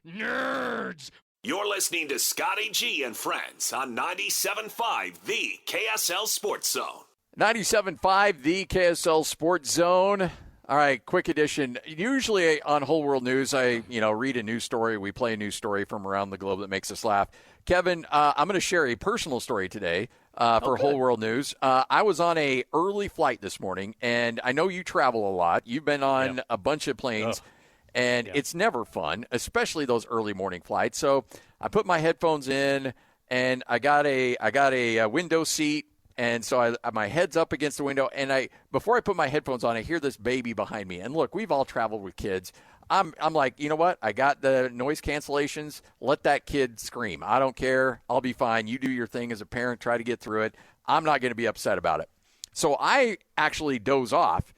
Nerds! You're listening to Scotty G and Friends on 97.5, the KSL Sports Zone. 97.5, the KSL Sports Zone. All right, quick edition. Usually on Whole World News, I read a news story. We play a news story from around the globe that makes us laugh. Kevin, I'm going to share a personal story today for Whole World News. I was on a early flight this morning, and I know you travel a lot. You've been on a bunch of planes, and it's never fun, especially those early morning flights. So I put my headphones in, and I got a window seat. And so my head's up against the window, and before I put my headphones on, I hear this baby behind me. And look, we've all traveled with kids. I'm like, you know what? I got the noise cancellations. Let that kid scream. I don't care. I'll be fine. You do your thing as a parent. Try to get through it. I'm not going to be upset about it. So I actually doze off,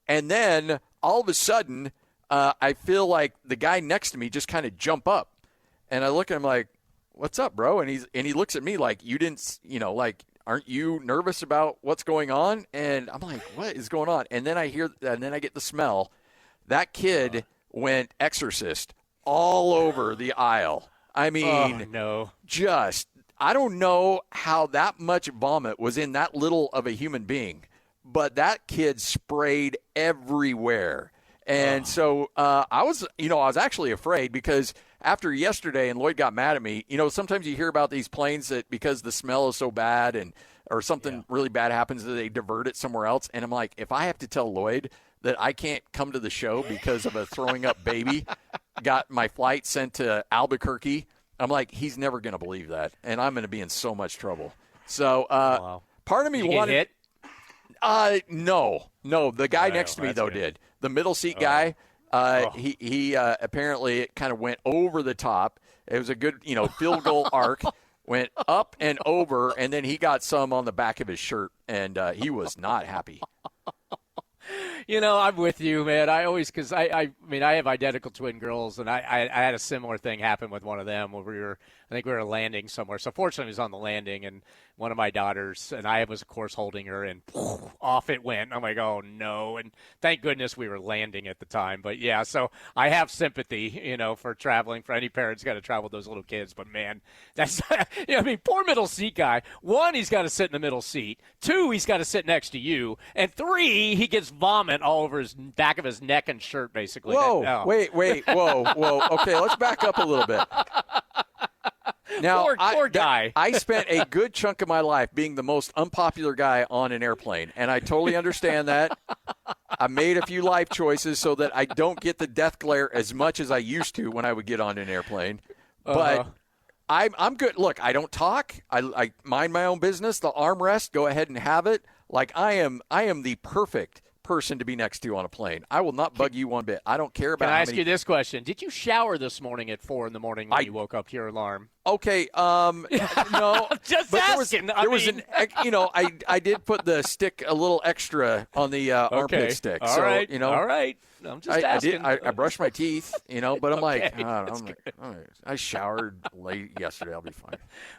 and then all of a sudden, I feel like the guy next to me just kind of jump up, and I look at him like, "What's up, bro?" And he looks at me like, "You didn't, aren't you nervous about what's going on?" And I'm like, what is going on? And then I get the smell. That kid went Exorcist all over the aisle. I mean, I don't know how that much vomit was in that little of a human being, but that kid sprayed everywhere. And so I was actually afraid because after yesterday and Lloyd got mad at me, sometimes you hear about these planes that because the smell is so bad or something really bad happens that they divert it somewhere else. And I'm like, if I have to tell Lloyd that I can't come to the show because of a throwing up baby, got my flight sent to Albuquerque, I'm like, he's never going to believe that. And I'm going to be in so much trouble. So part of me wanted – No. The guy next to me, though, did. The middle seat guy, he apparently kind of went over the top. It was a good, field goal arc, went up and over, and then he got some on the back of his shirt, and he was not happy. I'm with you, man. I always, because I have identical twin girls, and I had a similar thing happen with one of them where I think we were landing somewhere. So fortunately, it was on the landing, and one of my daughters, and I was, of course, holding her, and off it went. I'm like, oh, no. And thank goodness we were landing at the time. But, yeah, so I have sympathy, for traveling, for any parents got to travel with those little kids. But, man, that's poor middle seat guy. One, he's got to sit in the middle seat. Two, he's got to sit next to you. And three, he gets vomit all over his back of his neck and shirt, basically. Whoa, wait, whoa. Okay, let's back up a little bit. Now, poor guy. I spent a good chunk of my life being the most unpopular guy on an airplane, and I totally understand that. I made a few life choices so that I don't get the death glare as much as I used to when I would get on an airplane. But I'm good. Look, I don't talk. I mind my own business. The armrest, go ahead and have it. Like I am the perfect person to be next to on a plane. I will not bug you one bit. I don't care about Can I ask you this question? Did you shower this morning at 4 a.m. when you woke up to your alarm? Okay, no. Just asking. I did put the stick a little extra on the armpit stick. All right. All right. I'm just asking. I brushed my teeth, but I'm like, I showered late yesterday. I'll be fine.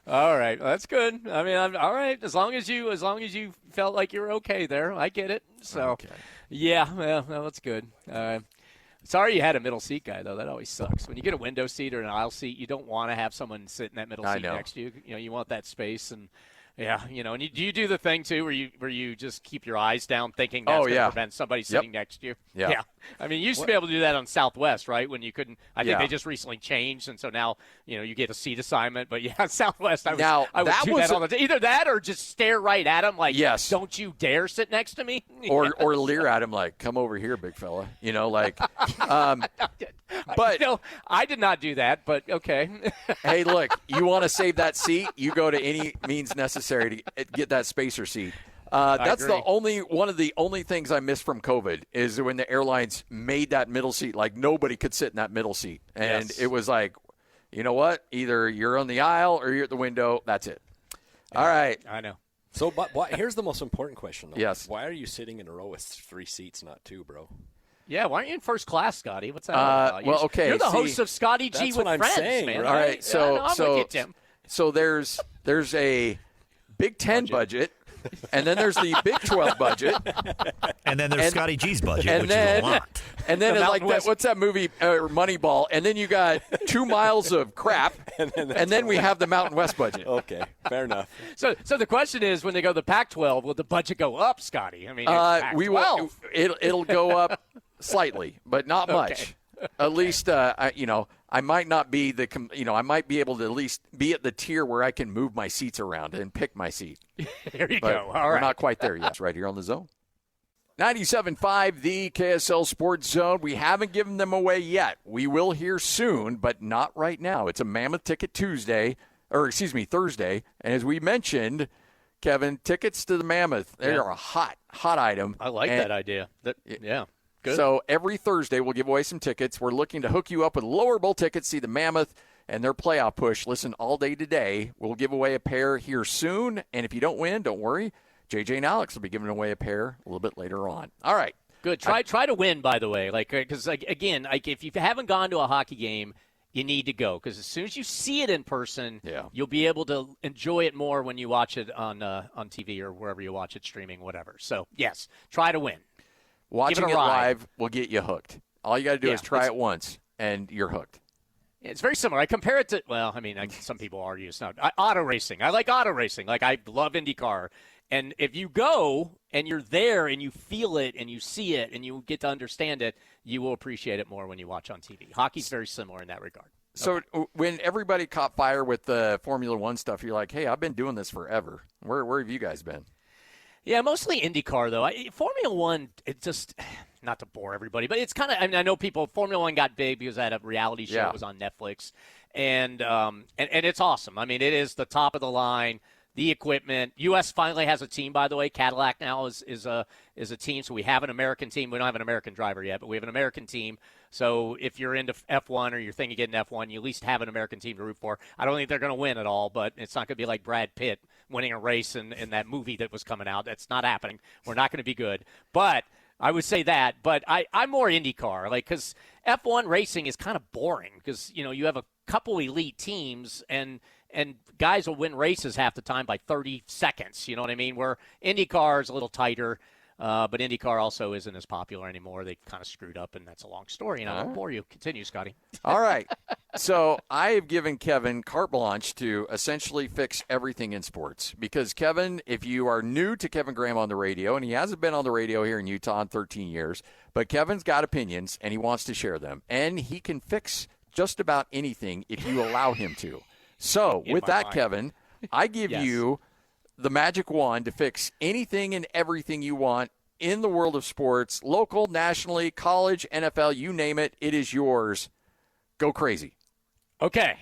All right. Well, that's good. I mean, all right. As long as you felt like you were okay there, I get it. So, yeah, well, that's good. Sorry you had a middle seat guy, though. That always sucks. When you get a window seat or an aisle seat, you don't want to have someone sit in that middle seat next to you. You know, you want that space. And, yeah, you know, and do you do the thing, too, where you just keep your eyes down thinking that's going to prevent somebody sitting next to you? Yeah. I mean, you used to be able to do that on Southwest, right, when you couldn't. I think they just recently changed, and so now, you know, you get a seat assignment. But, yeah, Southwest, I would do that all the time. Either that or just stare right at them like, don't you dare sit next to me. Or leer at him like, come over here, big fella. You know, like but I did not do that, but okay. Hey, look, you want to save that seat, you go to any means necessary to get that spacer seat. That's one of the only things I miss from COVID is when the airlines made that middle seat, like nobody could sit in that middle seat. And it was like, you know what? Either you're on the aisle or you're at the window. That's it. All right. I know. So, but here's the most important question, though. Yes. Why are you sitting in a row with 3 seats, not 2, bro? Yeah, why aren't you in first class, Scotty? What's that all about? You're the host of Scotty G with Friends, saying, man. Right? All right, so I'm with you, Tim. So there's a Big Ten budget, and then there's the Big 12 budget, and then there's Scotty G's budget, which is a lot. And then it's like that. What's that movie? Moneyball. And then you got 2 miles of crap, and then we have the Mountain West budget. Okay, fair enough. So the question is, when they go to the Pac-12, will the budget go up, Scotty? I mean, Pac-12. It'll go up slightly, but not much. At least, I might not be I might be able to at least be at the tier where I can move my seats around and pick my seat. There you go. All right. We're not quite there yet. Right here on the Zone. 97.5, the KSL Sports Zone. We haven't given them away yet. We will here soon, but not right now. It's a Mammoth Ticket Thursday. And as we mentioned, Kevin, tickets to the Mammoth, they are a hot item. I like that idea. Yeah. Good. So every Thursday we'll give away some tickets. We're looking to hook you up with lower bowl tickets, see the Mammoth and their playoff push. Listen all day today. We'll give away a pair here soon. And if you don't win, don't worry. JJ and Alex will be giving away a pair a little bit later on. All right. Good. Try to win, by the way. Because again, if you haven't gone to a hockey game, you need to go. Because as soon as you see it in person, you'll be able to enjoy it more when you watch it on TV or wherever you watch it, streaming, whatever. So, yes, try to win. Watching it live will get you hooked. All you got to do is try it once, and you're hooked. It's very similar. I compare it to, some people argue it's not. Auto racing. I like auto racing. Like, I love IndyCar. And if you go and you're there and you feel it and you see it and you get to understand it, you will appreciate it more when you watch on TV. Hockey's very similar in that regard. So when everybody caught fire with the Formula One stuff, you're like, hey, I've been doing this forever. Where have you guys been? Yeah, mostly IndyCar, though. Formula One, it just, not to bore everybody, but it's kind of, I know people, Formula One got big because I had a reality show. It was on Netflix. And it's awesome. I mean, it is the top of the line, the equipment. U.S. finally has a team, by the way. Cadillac now is a team, so we have an American team. We don't have an American driver yet, but we have an American team. So if you're into F1 or you're thinking of getting F1, you at least have an American team to root for. I don't think they're going to win at all, but it's not going to be like Brad Pitt winning a race in that movie that was coming out. That's not happening. We're not going to be good. But I would say that. But I'm more IndyCar, because F1 racing is kind of boring because, you have a couple elite teams and guys will win races half the time by 30 seconds. You know what I mean? Where IndyCar is a little tighter. But IndyCar also isn't as popular anymore. They kind of screwed up, and that's a long story. And I won't bore you. Continue, Scotty. All right. So I have given Kevin carte blanche to essentially fix everything in sports. Because, Kevin, if you are new to Kevin Graham on the radio, and he hasn't been on the radio here in Utah in 13 years, but Kevin's got opinions, and he wants to share them. And he can fix just about anything if you allow him to. So with that, Kevin, I give you the magic wand to fix anything and everything you want in the world of sports, local, nationally, college, NFL, you name it, it is yours. Go crazy. Okay.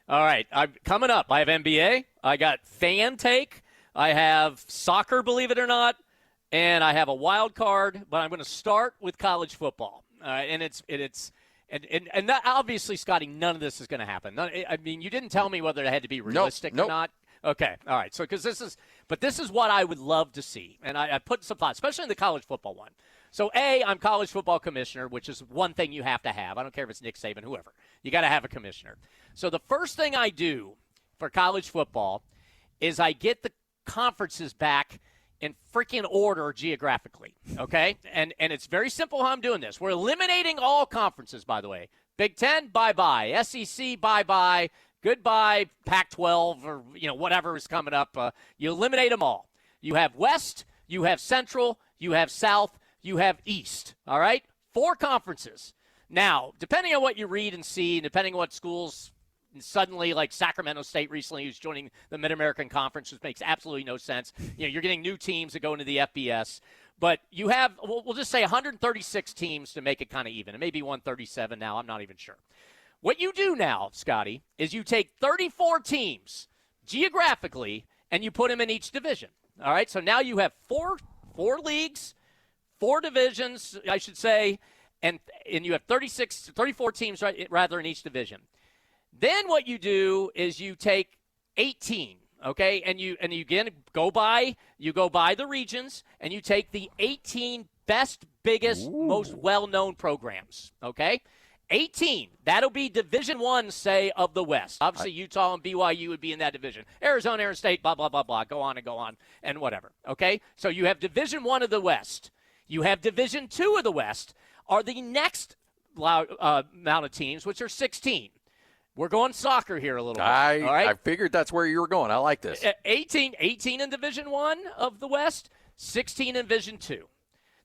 All right. Coming up, I have NBA. I got fan take. I have soccer, believe it or not, and I have a wild card, but I'm going to start with college football. And that, obviously, Scotty, none of this is going to happen. I mean, you didn't tell me whether it had to be realistic or not. Okay, all right. So, this is what I would love to see, and I put some thought, especially in the college football one. So, I'm college football commissioner, which is one thing you have to have. I don't care if it's Nick Saban, whoever. You got to have a commissioner. So, the first thing I do for college football is I get the conferences back in freaking order geographically, okay? And it's very simple how I'm doing this. We're eliminating all conferences, by the way. Big Ten, bye-bye. SEC, bye-bye. Goodbye, Pac-12, or whatever is coming up. You eliminate them all. You have West, you have Central, you have South, you have East, all right? 4 conferences. Now, depending on what you read and see, depending on what schools suddenly, like Sacramento State recently, who's joining the Mid-American Conference, which makes absolutely no sense. You're getting new teams that go into the FBS. But you have, we'll just say 136 teams to make it kind of even. It may be 137 now. I'm not even sure. What you do now, Scotty, is you take 34 teams geographically and you put them in each division. All right, so now you have four leagues, 4 divisions, I should say, and you have 34 teams rather in each division. Then what you do is you take 18, okay, and you again go by the regions, and you take the 18 best, biggest, most well-known programs, okay? 18. That'll be Division I, say, of the West. Obviously, Utah and BYU would be in that division. Arizona, Arizona State, blah, blah, blah, blah. Go on, and whatever. Okay? So you have Division I of the West. You have Division II of the West are the next amount of teams, which are 16. We're going soccer here a little bit. All right? I figured that's where you were going. I like this. 18 in Division I of the West, 16 in Division II.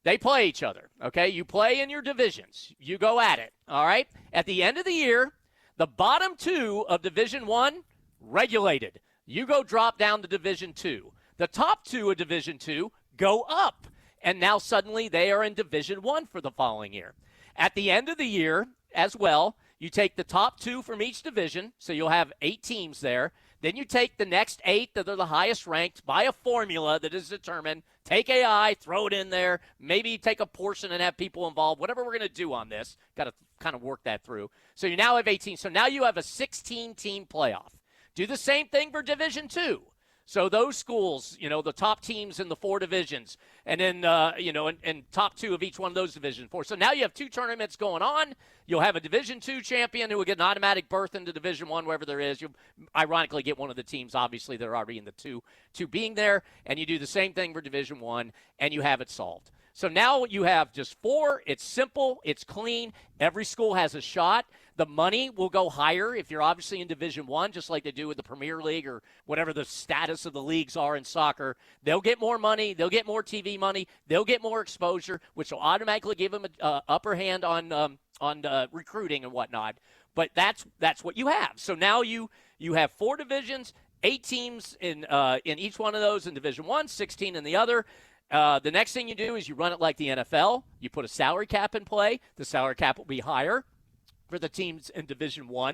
They play each other, okay? You play in your divisions. You go at it, all right? At the end of the year, the bottom 2 of Division I, regulated. You go drop down to Division II. The top 2 of Division II go up, and now suddenly they are in Division I for the following year. At the end of the year as well, you take the top 2 from each division, so you'll have 8 teams there. Then you take the next 8 that are the highest ranked by a formula that is determined. Take AI, throw it in there, maybe take a portion and have people involved, whatever we're going to do on this. Got to kind of work that through. So you now have 18. So now you have a 16-team playoff. Do the same thing for Division II. So those schools, the top teams in the 4 divisions, and then, and top 2 of each one of those division 4. So now you have 2 tournaments going on. You'll have a Division II champion who will get an automatic berth into Division I, wherever there is. You'll ironically get one of the teams, obviously, that are already in the two being there. And you do the same thing for Division I, and you have it solved. So now you have just 4. It's simple. It's clean. Every school has a shot. The money will go higher if you're obviously in Division I, just like they do with the Premier League or whatever the status of the leagues are in soccer. They'll get more money. They'll get more TV money. They'll get more exposure, which will automatically give them an upper hand on recruiting and whatnot. But that's what you have. So now you have 4 divisions, 8 teams in each one of those in Division I, 16 in the other. The next thing you do is you run it like the NFL. You put a salary cap in play. The salary cap will be higher for the teams in Division I,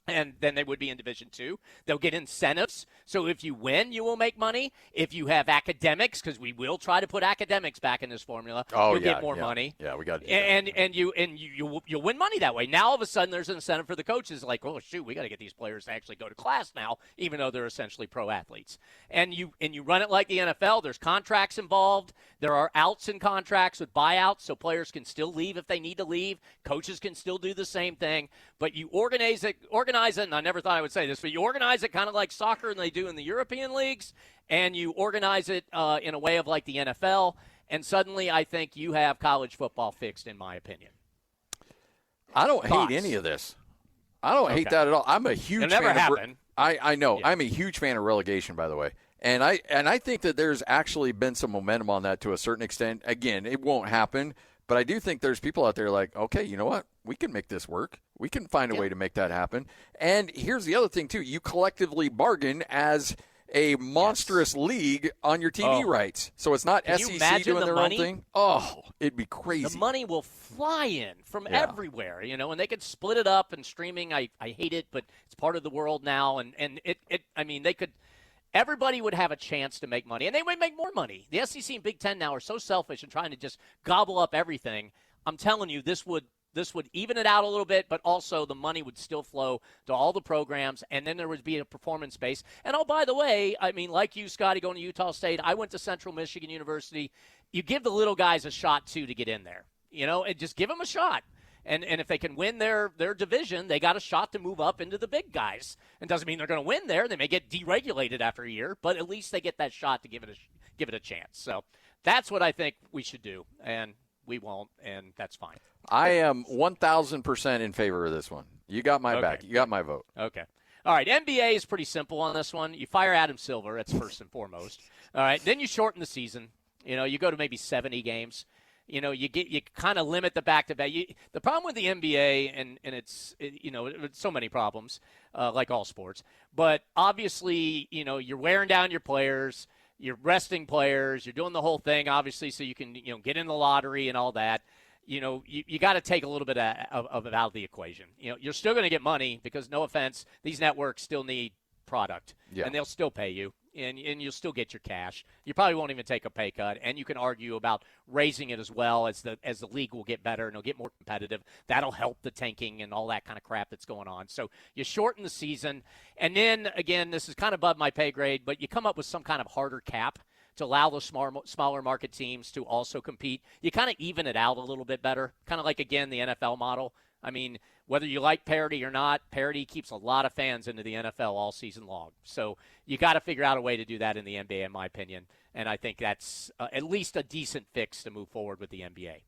and then they would be in Division II. They'll get incentives. So if you win, you will make money. If you have academics, because we will try to put academics back in this formula, you'll get more money. Yeah, we got to do that. And you'll win money that way. Now all of a sudden there's an incentive for the coaches, like, oh shoot, we got to get these players to actually go to class now, even though they're essentially pro athletes. And you run it like the NFL. There's contracts involved. There are outs in contracts with buyouts, so players can still leave if they need to leave. Coaches can still do the same thing. But you organize it, and I never thought I would say this, but you organize it kind of like soccer and they do in the European leagues, and you organize it in a way of like the NFL, and suddenly I think you have college football fixed, in my opinion. I don't hate any of this. I don't hate that at all. I'm a huge fan of I know. Yeah. I'm a huge fan of relegation, by the way. And I think that there's actually been some momentum on that to a certain extent. Again, it won't happen, but I do think there's people out there like, okay, you know what? We can make this work. We can find a way to make that happen. And here's the other thing, too. You collectively bargain as a monstrous league on your TV rights. So it's not SEC doing their own thing. Oh, it'd be crazy. The money will fly in from everywhere, and they could split it up and streaming. I hate it, but it's part of the world now. And they could – everybody would have a chance to make money. And they would make more money. The SEC and Big Ten now are so selfish and trying to just gobble up everything. I'm telling you, this would even it out a little bit, but also the money would still flow to all the programs, and then there would be a performance base. And, oh, by the way, I mean, like you, Scotty, going to Utah State, I went to Central Michigan University. You give the little guys a shot, too, to get in there, and just give them a shot. And if they can win their division, they got a shot to move up into the big guys. It doesn't mean they're going to win there. They may get deregulated after a year, but at least they get that shot to give give it a chance. So that's what I think we should do, and we won't, and that's fine. I am 1,000% in favor of this one. You got my back. You got my vote. Okay. All right, NBA is pretty simple on this one. You fire Adam Silver, that's first and foremost. All right, then you shorten the season. You go to maybe 70 games. You kind of limit the back-to-back. The problem with the NBA, and it's so many problems, like all sports. But obviously, you're wearing down your players, you're resting players, you're doing the whole thing, obviously, so you can get in the lottery and all that. You got to take a little bit of it out of the equation. You're still going to get money because, no offense, these networks still need product, and they'll still pay you, and you'll still get your cash. You probably won't even take a pay cut, and you can argue about raising it as well as the league will get better and it'll get more competitive. That'll help the tanking and all that kind of crap that's going on. So you shorten the season, and then, again, this is kind of above my pay grade, but you come up with some kind of harder cap to allow those smaller market teams to also compete. You kind of even it out a little bit better, kind of like, again, the NFL model. I mean, whether you like parity or not, parity keeps a lot of fans into the NFL all season long. So you got to figure out a way to do that in the NBA, in my opinion. And I think that's at least a decent fix to move forward with the NBA.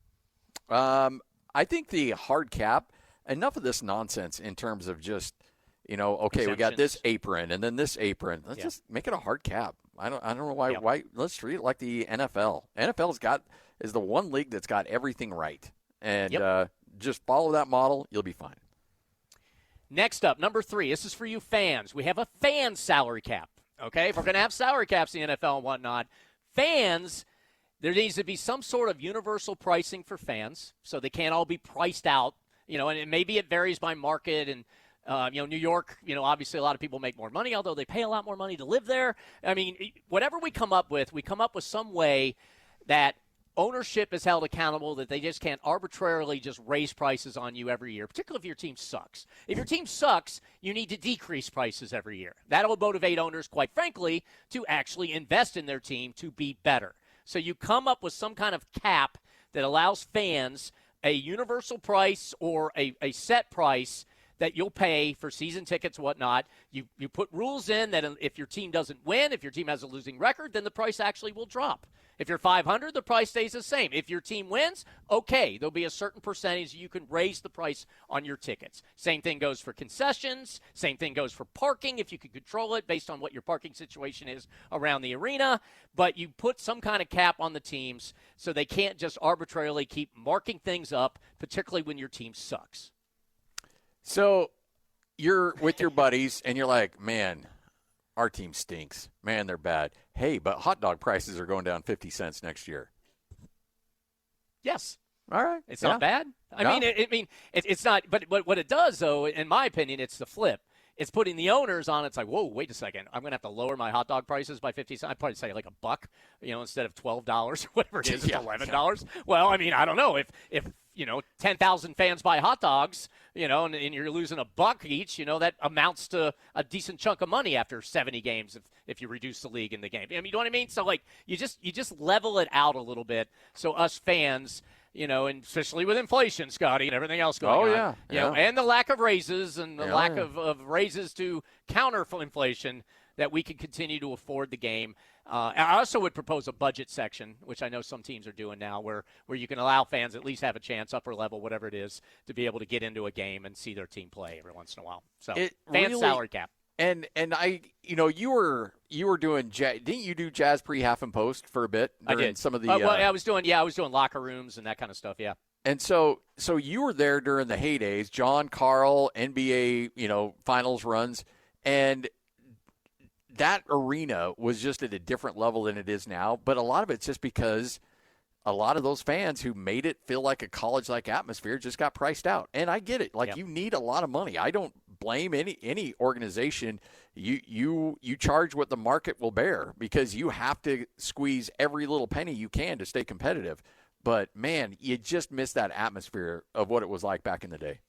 I think the hard cap, enough of this nonsense in terms of just, okay, we got this apron and then this apron. Let's just make it a hard cap. I don't know why. Why? Let's treat it like the NFL. is the one league that's got everything right, and just follow that model. You'll be fine. Next up, number 3. This is for you fans. We have a fan salary cap. Okay, if we're going to have salary caps in the NFL and whatnot, fans, there needs to be some sort of universal pricing for fans, so they can't all be priced out. And maybe it varies by market and. New York, obviously a lot of people make more money, although they pay a lot more money to live there. I mean, whatever we come up with some way that ownership is held accountable, that they just can't arbitrarily just raise prices on you every year, particularly if your team sucks. If your team sucks, you need to decrease prices every year. That'll motivate owners, quite frankly, to actually invest in their team to be better. So you come up with some kind of cap that allows fans a universal price or a set price that you'll pay for season tickets, whatnot. You put rules in that if your team doesn't win, if your team has a losing record, then the price actually will drop. If you're 500, the price stays the same. If your team wins, okay, there'll be a certain percentage you can raise the price on your tickets. Same thing goes for concessions. Same thing goes for parking if you can control it based on what your parking situation is around the arena. But you put some kind of cap on the teams so they can't just arbitrarily keep marking things up, particularly when your team sucks. So you're with your buddies, and you're like, man, our team stinks. Man, they're bad. Hey, but hot dog prices are going down 50 cents next year. Yes. All right. It's not bad. I mean, it's not. But what it does, though, in my opinion, it's the flip. It's putting the owners on. It's like, whoa, wait a second. I'm going to have to lower my hot dog prices by 50 cents. I'd probably say like $1, instead of $12 or whatever it is, it's $11. Well, I mean, I don't know. If 10,000 fans buy hot dogs, and you're losing $1 each, that amounts to a decent chunk of money after 70 games if you reduce the league in the game. I mean, you know what I mean? So, like, you just level it out a little bit so us fans – and especially with inflation, Scotty, and everything else going on. And the lack of raises and the lack of raises to counter inflation, that we can continue to afford the game. I also would propose a budget section, which I know some teams are doing now, where you can allow fans at least have a chance, upper level, whatever it is, to be able to get into a game and see their team play every once in a while. So, salary cap. And I, you were doing didn't you do Jazz pre half and post for a bit? I did some of the. I was doing locker rooms and that kind of stuff. Yeah. And so you were there during the heydays, John, Carl, NBA, finals runs, and that arena was just at a different level than it is now. But a lot of it's just because a lot of those fans who made it feel like a college-like atmosphere just got priced out. And I get it. Like, you need a lot of money. I don't blame any organization. You charge what the market will bear, because you have to squeeze every little penny you can to stay competitive. But, man, you just miss that atmosphere of what it was like back in the day.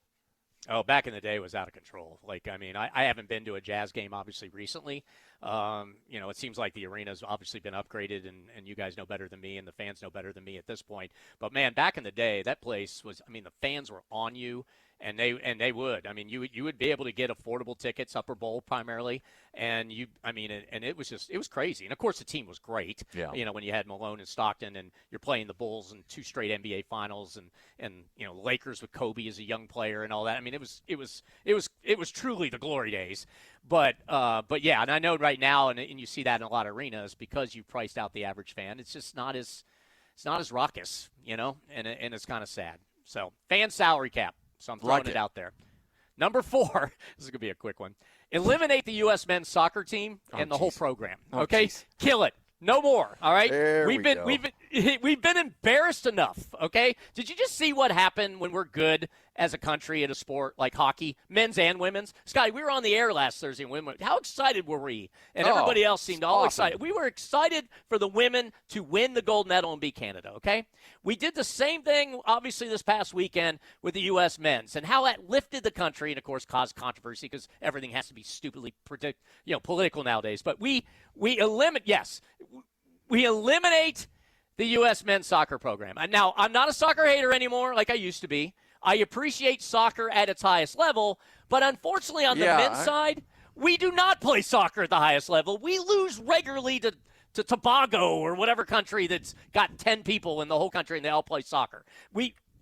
Oh, back in the day, it was out of control. Like, I mean, I haven't been to a Jazz game, obviously, recently. It seems like the arena's obviously been upgraded, and you guys know better than me, and the fans know better than me at this point. But, man, back in the day, that place was – I mean, the fans were on you, And they would. I mean, you would be able to get affordable tickets, Upper Bowl primarily, and it was crazy. And of course, the team was great. Yeah. When you had Malone and Stockton, and you're playing the Bulls in 2 straight NBA Finals, and Lakers with Kobe as a young player and all that. I mean, it was truly the glory days. But yeah, and I know right now, and you see that in a lot of arenas because you priced out the average fan. It's just not as raucous, and it's kind of sad. So fan salary cap. So I'm throwing it out there. Number 4, this is going to be a quick one. Eliminate the U.S. men's soccer team and the whole program. Okay? Kill it. No more. All right? We've been embarrassed enough, okay? Did you just see what happened when we're good as a country at a sport like hockey, men's and women's? Scotty, we were on the air last Thursday and women. How excited were we? And everybody else seemed all excited. We were excited for the women to win the gold medal and beat Canada, okay? We did the same thing, obviously, this past weekend with the U.S. men's and how that lifted the country and, of course, caused controversy because everything has to be stupidly political nowadays. But we eliminate the U.S. men's soccer program. And now, I'm not a soccer hater anymore like I used to be. I appreciate soccer at its highest level, but unfortunately on the men's side, we do not play soccer at the highest level. We lose regularly to Tobago or whatever country that's got 10 people in the whole country and they all play soccer.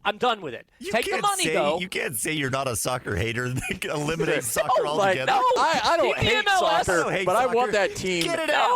I'm done with it. Take the money, though. You can't say you're not a soccer hater and eliminate soccer altogether. No, I don't hate soccer, but I want that team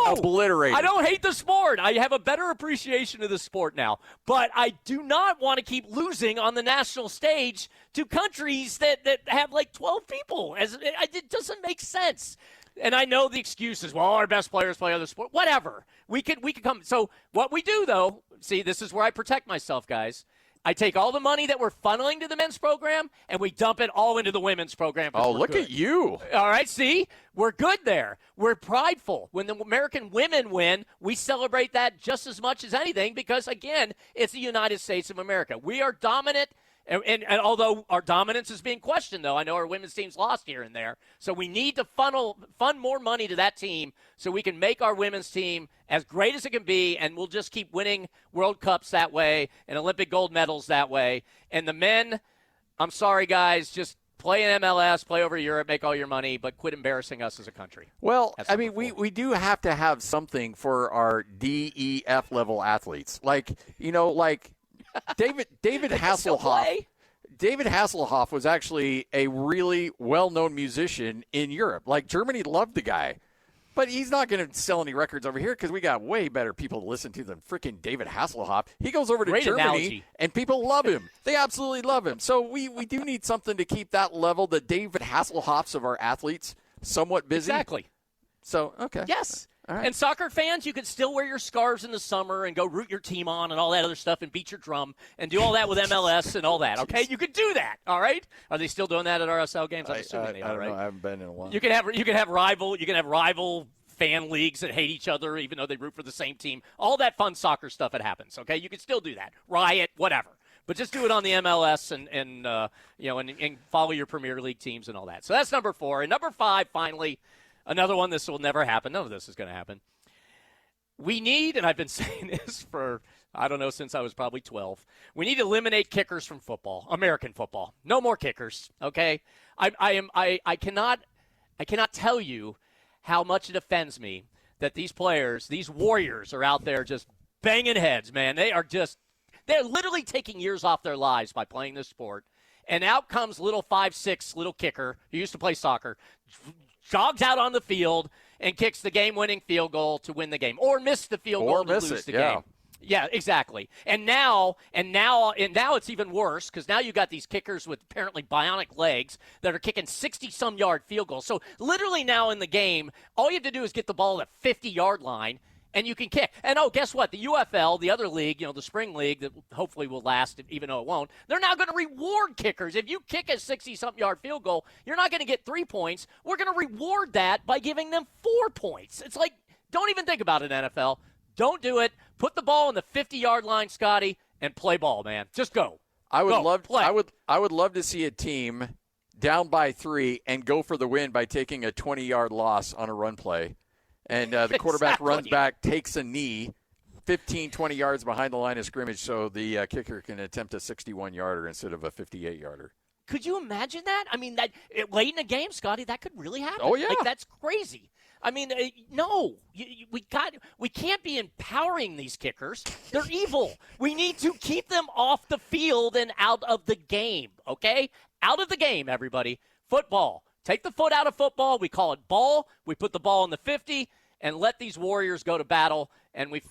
obliterated. I don't hate the sport. I have a better appreciation of the sport now. But I do not want to keep losing on the national stage to countries that have like 12 people. It doesn't make sense. And I know the excuses. Well, our best players play other sports. Whatever. We could come. So what we do, though, see, this is where I protect myself, guys. I take all the money that we're funneling to the men's program, and we dump it all into the women's program. Oh, look at you. All right, see? We're good there. We're prideful. When the American women win, we celebrate that just as much as anything because, again, it's the United States of America. We are dominant. And although our dominance is being questioned, though, I know our women's team's lost here and there. So we need to fund more money to that team so we can make our women's team as great as it can be, and we'll just keep winning World Cups that way and Olympic gold medals that way. And the men, I'm sorry, guys, just play in MLS, play over Europe, make all your money, but quit embarrassing us as a country. Well, I mean, we do have to have something for our DEF level athletes. David Hasselhoff. David Hasselhoff was actually a really well-known musician in Europe. Like, Germany loved the guy. But he's not going to sell any records over here because we got way better people to listen to than freaking David Hasselhoff. He goes over to Germany, and people love him. They absolutely love him. So we do need something to keep that level, the David Hasselhoffs of our athletes, somewhat busy. Exactly. So, okay. Yes. All right. And soccer fans, you can still wear your scarves in the summer and go root your team on and all that other stuff and beat your drum and do all that with MLS and all that, okay? You can do that, all right? Are they still doing that at RSL games? I'm assuming they are, I don't right? know. I haven't been in a while. You can have rival fan leagues that hate each other even though they root for the same team. All that fun soccer stuff, it happens, okay? You can still do that. Riot, whatever. But just do it on the MLS and follow your Premier League teams and all that. So that's number 4. And number 5, finally, another one, this will never happen. None of this is going to happen. We need, and I've been saying this for, I don't know, since I was probably 12, we need to eliminate kickers from football, American football. No more kickers, okay? I cannot tell you how much it offends me that these players, these warriors are out there just banging heads, man. They're literally taking years off their lives by playing this sport. And out comes little 5'6" little kicker who used to play soccer, jogs out on the field and kicks the game-winning field goal to win the game, or miss the field goal to lose the game. Yeah, exactly. And now it's even worse because now you got these kickers with apparently bionic legs that are kicking 60-some-yard field goals. So literally now in the game, all you have to do is get the ball at the 50-yard line, and you can kick. And, guess what? The UFL, the other league, the spring league that hopefully will last, even though it won't, they're now going to reward kickers. If you kick a 60-something-yard field goal, you're not going to get 3 points. We're going to reward that by giving them 4 points. It's like, don't even think about it, NFL. Don't do it. Put the ball on the 50-yard line, Scotty, and play ball, man. Just go. I would love to see a team down by 3 and go for the win by taking a 20-yard loss on a run play. And the quarterback runs back, takes a knee 15, 20 yards behind the line of scrimmage so the kicker can attempt a 61-yarder instead of a 58-yarder. Could you imagine that? I mean, late in the game, Scotty, that could really happen. Oh, yeah. Like, that's crazy. I mean, no, we can't be empowering these kickers. They're evil. We need to keep them off the field and out of the game, okay? Out of the game, everybody. Football. Take the foot out of football. We call it ball. We put the ball in the 50 and let these Warriors go to battle and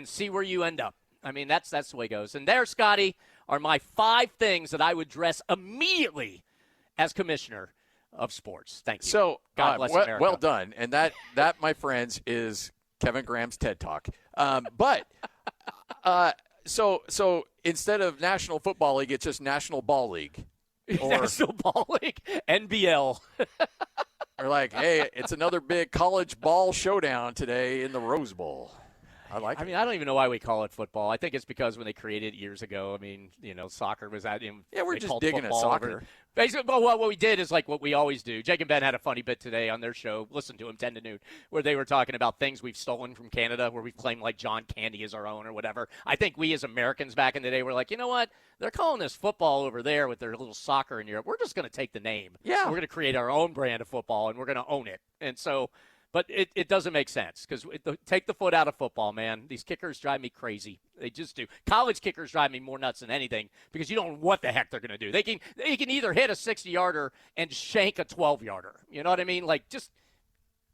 see where you end up. I mean, that's the way it goes. And there, Scotty, are my 5 things that I would address immediately as commissioner of sports. Thank you. So, God bless America. Well done. And that, my friends, is Kevin Graham's TED Talk. So instead of National Football League, it's just National Ball League. Or, National Ball League, NBL. Or like, hey, it's another big college ball showdown today in the Rose Bowl. I mean, I don't even know why we call it football. I think it's because when they created it years ago, I mean, soccer was at him. Yeah, we're just digging at soccer. Basically, well, what we did is like what we always do. Jake and Ben had a funny bit today on their show. Listen to them 10 to noon, where they were talking about things we've stolen from Canada, where we've claimed like John Candy is our own or whatever. I think we as Americans back in the day were like, you know what? They're calling this football over there with their little soccer in Europe. We're just going to take the name. Yeah. We're going to create our own brand of football, and we're going to own it. And so – but it doesn't make sense because take the foot out of football, man. These kickers drive me crazy. They just do. College kickers drive me more nuts than anything because you don't know what the heck they're going to do. They can either hit a 60-yarder and shank a 12-yarder. You know what I mean? Like, just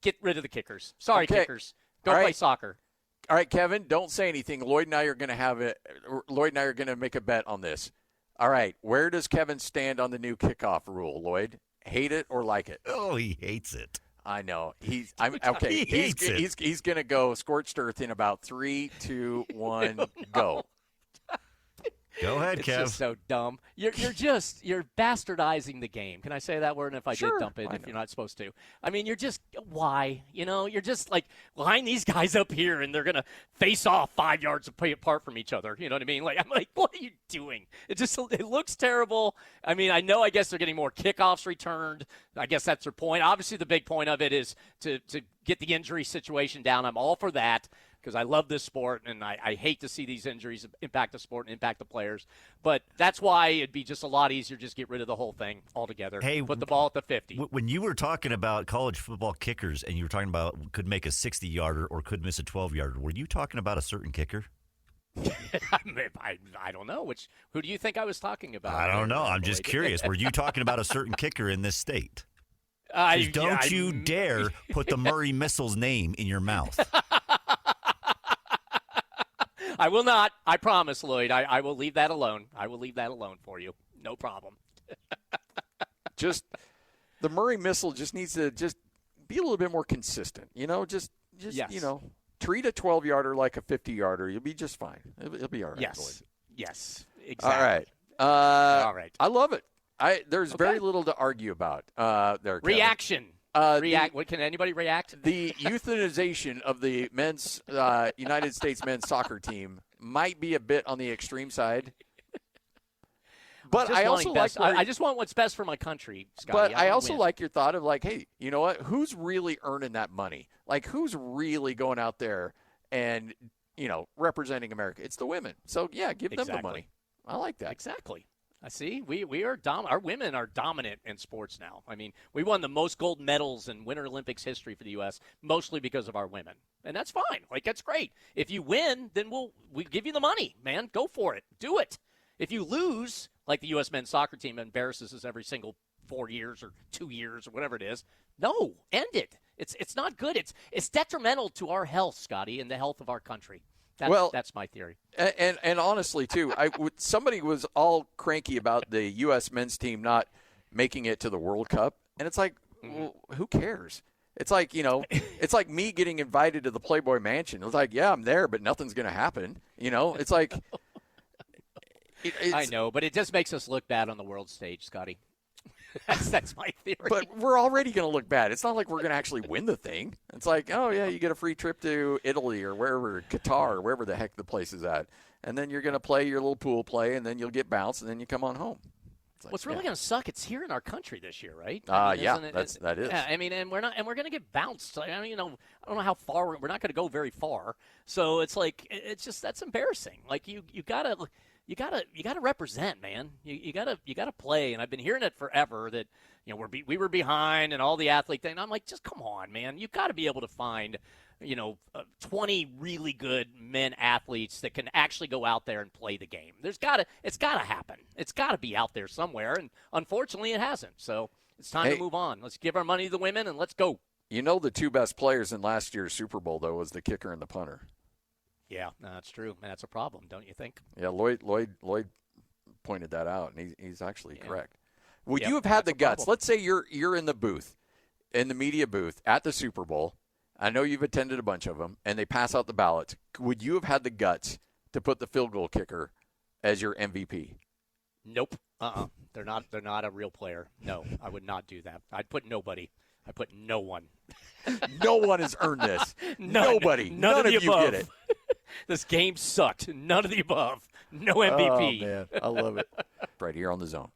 get rid of the kickers. Sorry, okay. Kickers. Go play soccer. All right, Kevin, don't say anything. Lloyd and I are going to make a bet on this. All right, where does Kevin stand on the new kickoff rule, Lloyd? Hate it or like it? Oh, he hates it. I know. He's going to go scorched earth in about 3, 2, 1, go. Go ahead, it's Kev. Just so dumb. You're bastardizing the game. Can I say that word? And if I did, dump it. If you're not supposed to. I mean, why? You're just like line these guys up here, and they're gonna face off 5 yards apart from each other. You know what I mean? Like I'm like, what are you doing? It looks terrible. I mean, I guess they're getting more kickoffs returned. I guess that's their point. Obviously, the big point of it is to get the injury situation down. I'm all for that. Because I love this sport, and I hate to see these injuries impact the sport and impact the players. But that's why it'd be just a lot easier just get rid of the whole thing altogether. Hey, put the ball at the 50. When you were talking about college football kickers and you were talking about could make a 60-yarder or could miss a 12-yarder, were you talking about a certain kicker? I don't know. Who do you think I was talking about? I don't know. I'm just curious. Were you talking about a certain kicker in this state? Don't you dare put the Murray Missile's name in your mouth. I will not. I promise, Lloyd. I will leave that alone. I will leave that alone for you. No problem. Just the Murray Missile just needs to just be a little bit more consistent. Just yes. Treat a 12-yarder like a 50-yarder. You'll be just fine. It'll be all right. Yes. Lloyd. Yes. Exactly. All right. All right. I love it. There's very little to argue about there, Kevin. Reaction. Can anybody react? The euthanization of the men's United States men's soccer team might be a bit on the extreme side. But I also like I just want what's best for my country, Scotty. But I also like your thought of like, hey, you know what? Who's really earning that money? Like, who's really going out there and, representing America? It's the women. So, yeah, give them the money. I like that. Exactly. I see. We are our women are dominant in sports now. I mean, we won the most gold medals in Winter Olympics history for the U.S. mostly because of our women, and that's fine. Like that's great. If you win, then we give you the money, man. Go for it. Do it. If you lose, like the U.S. men's soccer team embarrasses us every single 4 years or 2 years or whatever it is, no, end it. It's not good. It's detrimental to our health, Scotty, and the health of our country. That's my theory. And honestly, too, somebody was all cranky about the U.S. men's team not making it to the World Cup. And it's like, well, who cares? It's like, it's like me getting invited to the Playboy Mansion. It's like, yeah, I'm there, but nothing's going to happen. It's like. I know, but it just makes us look bad on the world stage, Scotty. That's my theory. But we're already going to look bad. It's not like we're going to actually win the thing. It's like, oh, yeah, you get a free trip to Italy or wherever, Qatar, or wherever the heck the place is at. And then you're going to play your little pool play, and then you'll get bounced, and then you come on home. Like, what's really going to suck, it's here in our country this year, right? That is. Yeah, I mean, and we're going to get bounced. I mean, I don't know how far. We're not going to go very far. So it's like, that's embarrassing. Like, you got to. you gotta represent, man. You gotta play. And I've been hearing it forever that we were behind and all the athlete thing. I'm like, just come on, man. You got to be able to find 20 really good men athletes that can actually go out there and play the game. It's got to happen. It's got to be out there somewhere, and unfortunately it hasn't. So it's time to move on. Let's give our money to the women and let's go. The two best players in last year's Super Bowl, though, was the kicker and the punter. Yeah, that's true. And that's a problem, don't you think? Yeah, Lloyd pointed that out, and he's actually correct. Would you have had the guts? Let's say you're in the booth, in the media booth at the Super Bowl. I know you've attended a bunch of them, and they pass out the ballots. Would you have had the guts to put the field goal kicker as your MVP? Nope. They're not a real player. No, I would not do that. I'd put nobody. I put no one. No one has earned this. None. Nobody. None of you above. get it. This game sucked. None of the above. No MVP. Oh, man. I love it. Right here on The Zone.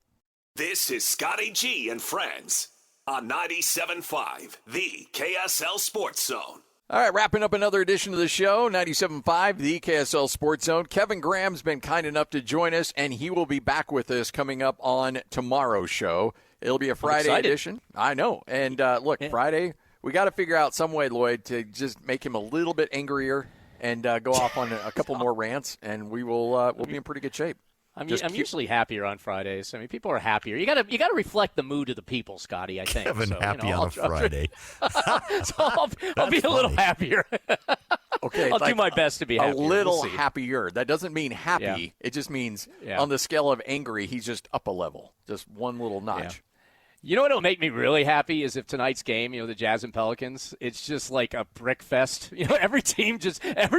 This is Scotty G and Friends on 97.5, the KSL Sports Zone. All right, wrapping up another edition of the show, 97.5, the KSL Sports Zone. Kevin Graham's been kind enough to join us, and he will be back with us coming up on tomorrow's show. It'll be a Friday edition. I know. And, Friday, we got to figure out some way, Lloyd, to just make him a little bit angrier and go off on a couple more rants, and we'll be in pretty good shape. I'm usually happier on Fridays. I mean, people are happier. You got to reflect the mood of the people, Scotty. I think. Kevin happy on a Friday. So I'll be a little happier. Okay, I'll do my best to be happier. A little happier. That doesn't mean happy. Yeah. It just means on the scale of angry, he's just up a level, just one little notch. Yeah. You know what will make me really happy is if tonight's game, the Jazz and Pelicans, it's just like a brick fest. Every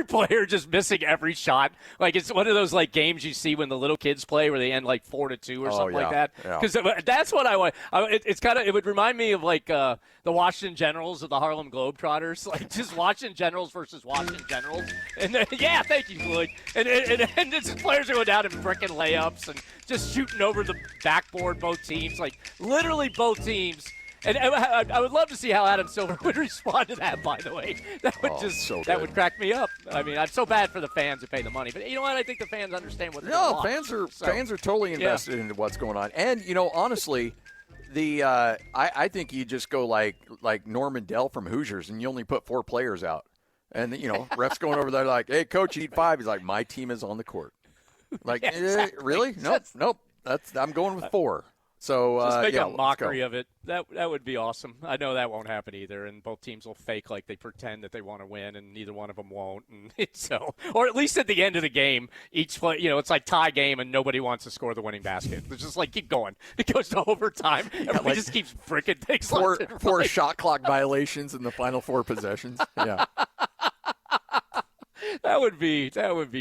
player just missing every shot. Like it's one of those like games you see when the little kids play where they end like 4-2 or something like that. Because that's what I want. It would remind me of like the Washington Generals of the Harlem Globetrotters, like just Washington Generals versus Washington Generals. And thank you, Lloyd. And just players are going down and frickin' layups and just shooting over the backboard, both teams, like literally both teams. And I would love to see how Adam Silver would respond to that, by the way. That would crack me up. I mean, I'm so bad for the fans who pay the money. But you know what? I think the fans understand what they're doing. Fans are totally invested into what's going on. And, honestly, I think you just go like Norman Dell from Hoosiers, and you only put 4 players out. And, refs going over there like, hey, coach, you need 5. He's like, my team is on the court. Like, exactly. Really? Nope. I'm going with 4. So just make a mockery of it. That would be awesome. I know that won't happen either, and both teams will fake like they pretend that they want to win, and neither one of them won't. And or at least at the end of the game, each play, it's like tie game, and nobody wants to score the winning basket. It's just like keep going. It goes to overtime. Everybody just keeps freaking things. Four shot clock violations in the final 4 possessions. Yeah. That would be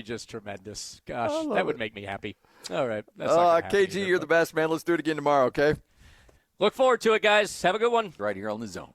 just tremendous. Gosh, that would make me happy. All right. That's KG, you're the best, man. Let's do it again tomorrow, okay? Look forward to it, guys. Have a good one. Right here on The Zone.